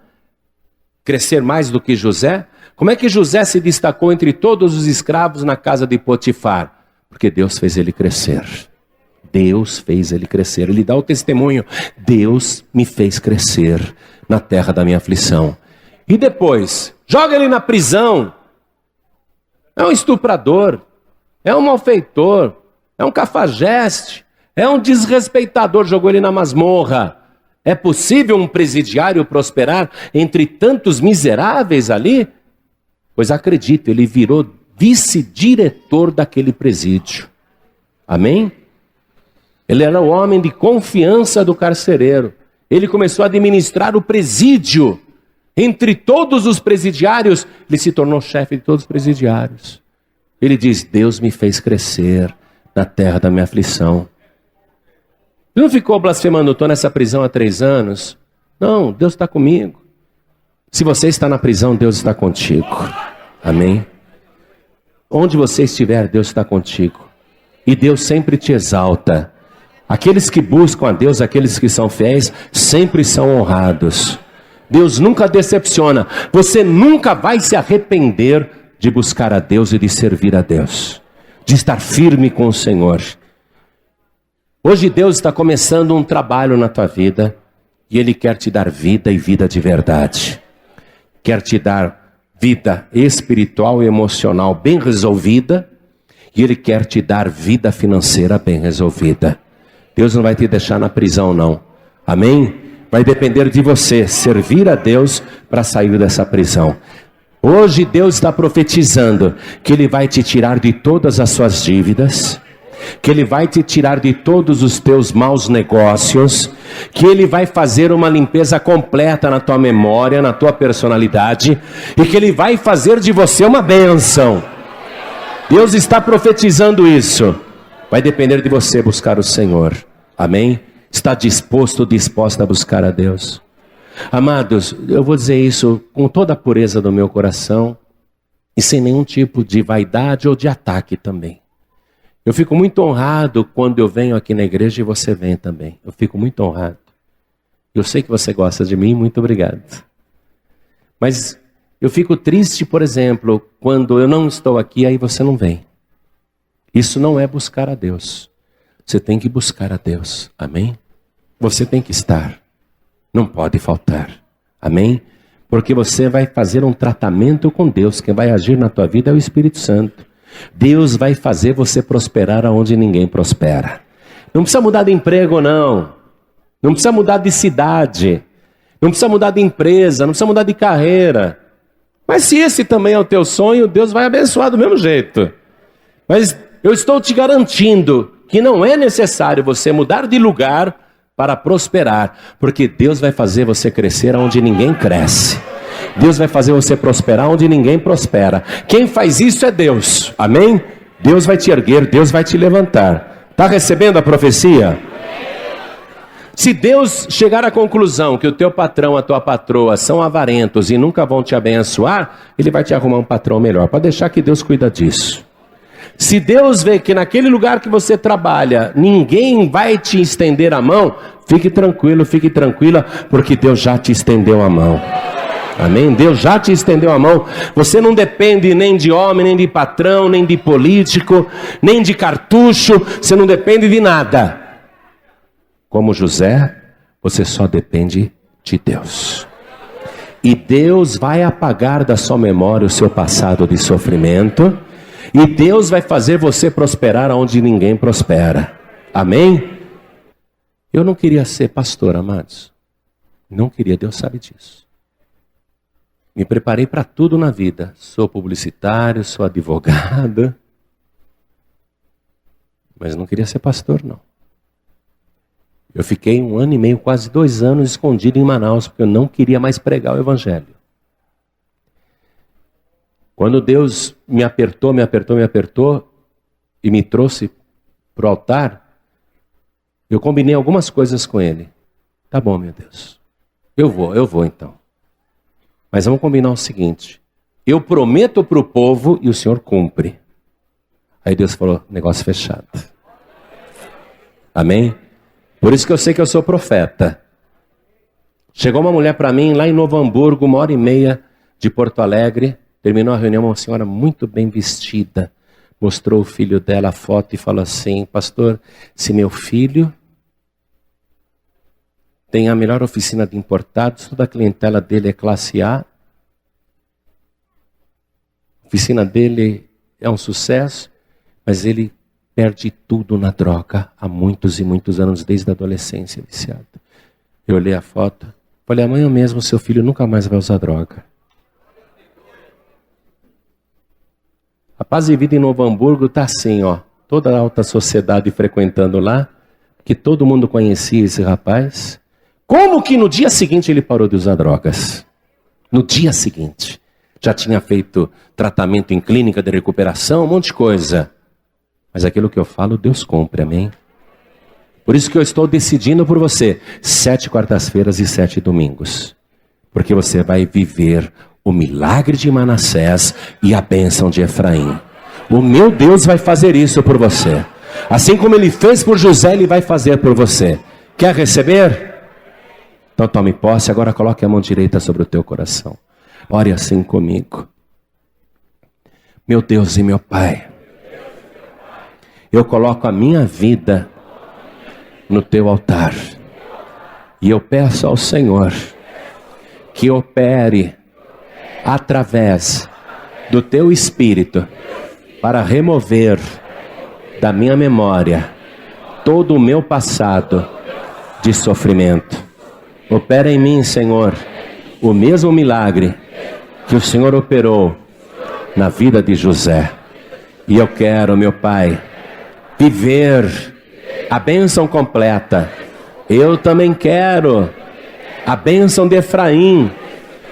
crescer mais do que José? Como é que José se destacou entre todos os escravos na casa de Potifar? Porque Deus fez ele crescer. Deus fez ele crescer. Ele dá o testemunho: Deus me fez crescer na terra da minha aflição. E depois, joga ele na prisão. É um estuprador, é um malfeitor, é um cafajeste, é um desrespeitador, jogou ele na masmorra. É possível um presidiário prosperar entre tantos miseráveis ali? Pois acredito, ele virou vice-diretor daquele presídio. Amém? Ele era o homem de confiança do carcereiro. Ele começou a administrar o presídio. Entre todos os presidiários, ele se tornou chefe de todos os presidiários. Ele diz: Deus me fez crescer na terra da minha aflição. Ele não ficou blasfemando: estou nessa prisão há 3 anos. Não, Deus está comigo. Se você está na prisão, Deus está contigo. Amém? Onde você estiver, Deus está contigo. E Deus sempre te exalta. Aqueles que buscam a Deus, aqueles que são fiéis, sempre são honrados. Deus nunca decepciona. Você nunca vai se arrepender de buscar a Deus e de servir a Deus, de estar firme com o Senhor. Hoje Deus está começando um trabalho na tua vida e Ele quer te dar vida e vida de verdade. Quer te dar vida espiritual e emocional bem resolvida e Ele quer te dar vida financeira bem resolvida. Deus não vai te deixar na prisão, não. Amém? Vai depender de você servir a Deus para sair dessa prisão. Hoje Deus está profetizando que Ele vai te tirar de todas as suas dívidas, que Ele vai te tirar de todos os teus maus negócios, que Ele vai fazer uma limpeza completa na tua memória, na tua personalidade, e que Ele vai fazer de você uma bênção. Deus está profetizando isso. Vai depender de você buscar o Senhor. Amém? Está disposto, disposta a buscar a Deus? Amados, eu vou dizer isso com toda a pureza do meu coração e sem nenhum tipo de vaidade ou de ataque também. Eu fico muito honrado quando eu venho aqui na igreja e você vem também. Eu fico muito honrado. Eu sei que você gosta de mim, muito obrigado. Mas eu fico triste, por exemplo, quando eu não estou aqui, aí você não vem. Isso não é buscar a Deus. Você tem que buscar a Deus. Amém? Você tem que estar. Não pode faltar. Amém? Porque você vai fazer um tratamento com Deus. Quem vai agir na tua vida é o Espírito Santo. Deus vai fazer você prosperar aonde ninguém prospera. Não precisa mudar de emprego, não. Não precisa mudar de cidade. Não precisa mudar de empresa. Não precisa mudar de carreira. Mas se esse também é o teu sonho, Deus vai abençoar do mesmo jeito. Mas eu estou te garantindo que não é necessário você mudar de lugar para prosperar, porque Deus vai fazer você crescer onde ninguém cresce. Deus vai fazer você prosperar onde ninguém prospera. Quem faz isso é Deus. Amém? Deus vai te erguer, Deus vai te levantar. Está recebendo a profecia? Se Deus chegar à conclusão que o teu patrão, a tua patroa são avarentos e nunca vão te abençoar, Ele vai te arrumar um patrão melhor. Pode deixar que Deus cuida disso. Se Deus vê que naquele lugar que você trabalha, ninguém vai te estender a mão, fique tranquilo, fique tranquila, porque Deus já te estendeu a mão. Amém? Deus já te estendeu a mão. Você não depende nem de homem, nem de patrão, nem de político, nem de cartucho. Você não depende de nada. Como José, você só depende de Deus. E Deus vai apagar da sua memória o seu passado de sofrimento. E Deus vai fazer você prosperar onde ninguém prospera. Amém? Eu não queria ser pastor, amados. Não queria, Deus sabe disso. Me preparei para tudo na vida. Sou publicitário, sou advogado. Mas não queria ser pastor, não. Eu fiquei 1 ano e meio, quase 2 anos escondido em Manaus, porque eu não queria mais pregar o evangelho. Quando Deus me apertou e me trouxe para o altar, eu combinei algumas coisas com Ele. Tá bom, meu Deus. Eu vou então. Mas vamos combinar o seguinte. Eu prometo para o povo e o Senhor cumpre. Aí Deus falou, negócio fechado. Amém? Por isso que eu sei que eu sou profeta. Chegou uma mulher para mim lá em Novo Hamburgo, 1h30 de Porto Alegre. Terminou a reunião, uma senhora muito bem vestida. Mostrou o filho dela a foto e falou assim: pastor, se meu filho tem a melhor oficina de importados, toda a clientela dele é classe A, a oficina dele é um sucesso, mas ele perde tudo na droga há muitos e muitos anos, desde a adolescência, viciado. Eu olhei a foto, falei: amanhã mesmo seu filho nunca mais vai usar droga. A Paz e Vida em Novo Hamburgo está assim, ó, toda a alta sociedade frequentando lá, que todo mundo conhecia esse rapaz. Como que no dia seguinte ele parou de usar drogas? No dia seguinte. Já tinha feito tratamento em clínica de recuperação, um monte de coisa. Mas aquilo que eu falo, Deus cumpre, amém? Por isso que eu estou decidindo por você, 7 quartas-feiras e 7 domingos. Porque você vai viver o milagre de Manassés e a bênção de Efraim. O meu Deus vai fazer isso por você. Assim como ele fez por José, ele vai fazer por você. Quer receber? Então tome posse, agora coloque a mão direita sobre o teu coração. Ore assim comigo. Meu Deus e meu Pai, eu coloco a minha vida no teu altar. E eu peço ao Senhor que opere através do teu Espírito para remover da minha memória todo o meu passado de sofrimento. Opera em mim, Senhor, o mesmo milagre que o Senhor operou na vida de José. E eu quero, meu Pai, viver a bênção completa. Eu também quero a bênção de Efraim.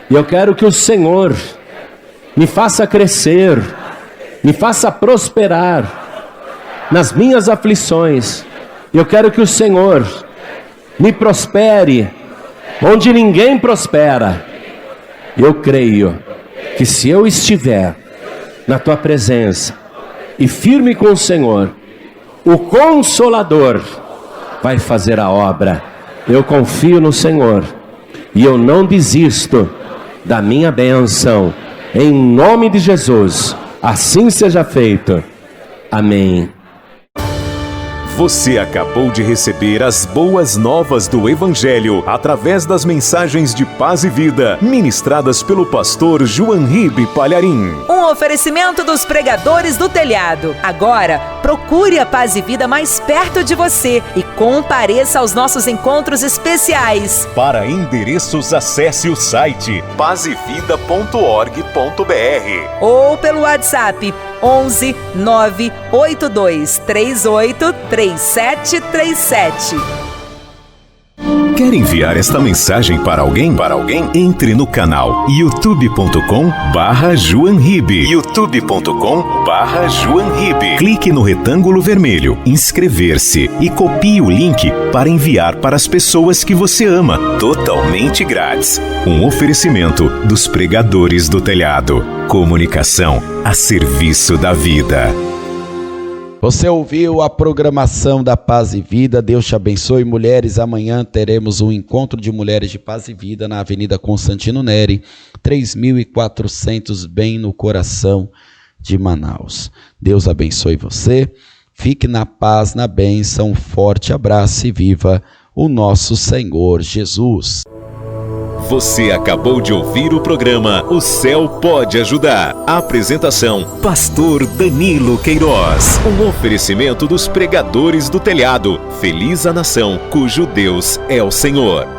E eu quero que o Senhor me faça crescer, me faça prosperar nas minhas aflições. Eu quero que o Senhor me prospere onde ninguém prospera. Eu creio que se eu estiver na tua presença e firme com o Senhor, o Consolador vai fazer a obra. Eu confio no Senhor e eu não desisto da minha bênção. Em nome de Jesus, assim seja feito. Amém. Você acabou de receber as boas novas do Evangelho através das mensagens de paz e vida ministradas pelo pastor João Ribe Palharim. Um oferecimento dos pregadores do telhado. Agora, procure a Paz e Vida mais perto de você e compareça aos nossos encontros especiais. Para endereços, acesse o site pazevida.org.br ou pelo WhatsApp 11 982 38 3737. Quer enviar esta mensagem para alguém? Entre no canal youtube.com/JoãoRibe. youtube.com/JoãoRibe. Clique no retângulo vermelho, inscrever-se e copie o link para enviar para as pessoas que você ama, totalmente grátis. Um oferecimento dos pregadores do telhado. Comunicação a serviço da vida. Você ouviu a programação da Paz e Vida. Deus te abençoe, mulheres. Amanhã teremos um encontro de mulheres de Paz e Vida na Avenida Constantino Neri, 3400, bem no coração de Manaus. Deus abençoe você. Fique na paz, na bênção. Um forte abraço e viva o nosso Senhor Jesus. Você acabou de ouvir o programa O Céu Pode Ajudar. Apresentação: Pastor Danilo Queiroz. Um oferecimento dos pregadores do telhado. Feliz a nação cujo Deus é o Senhor.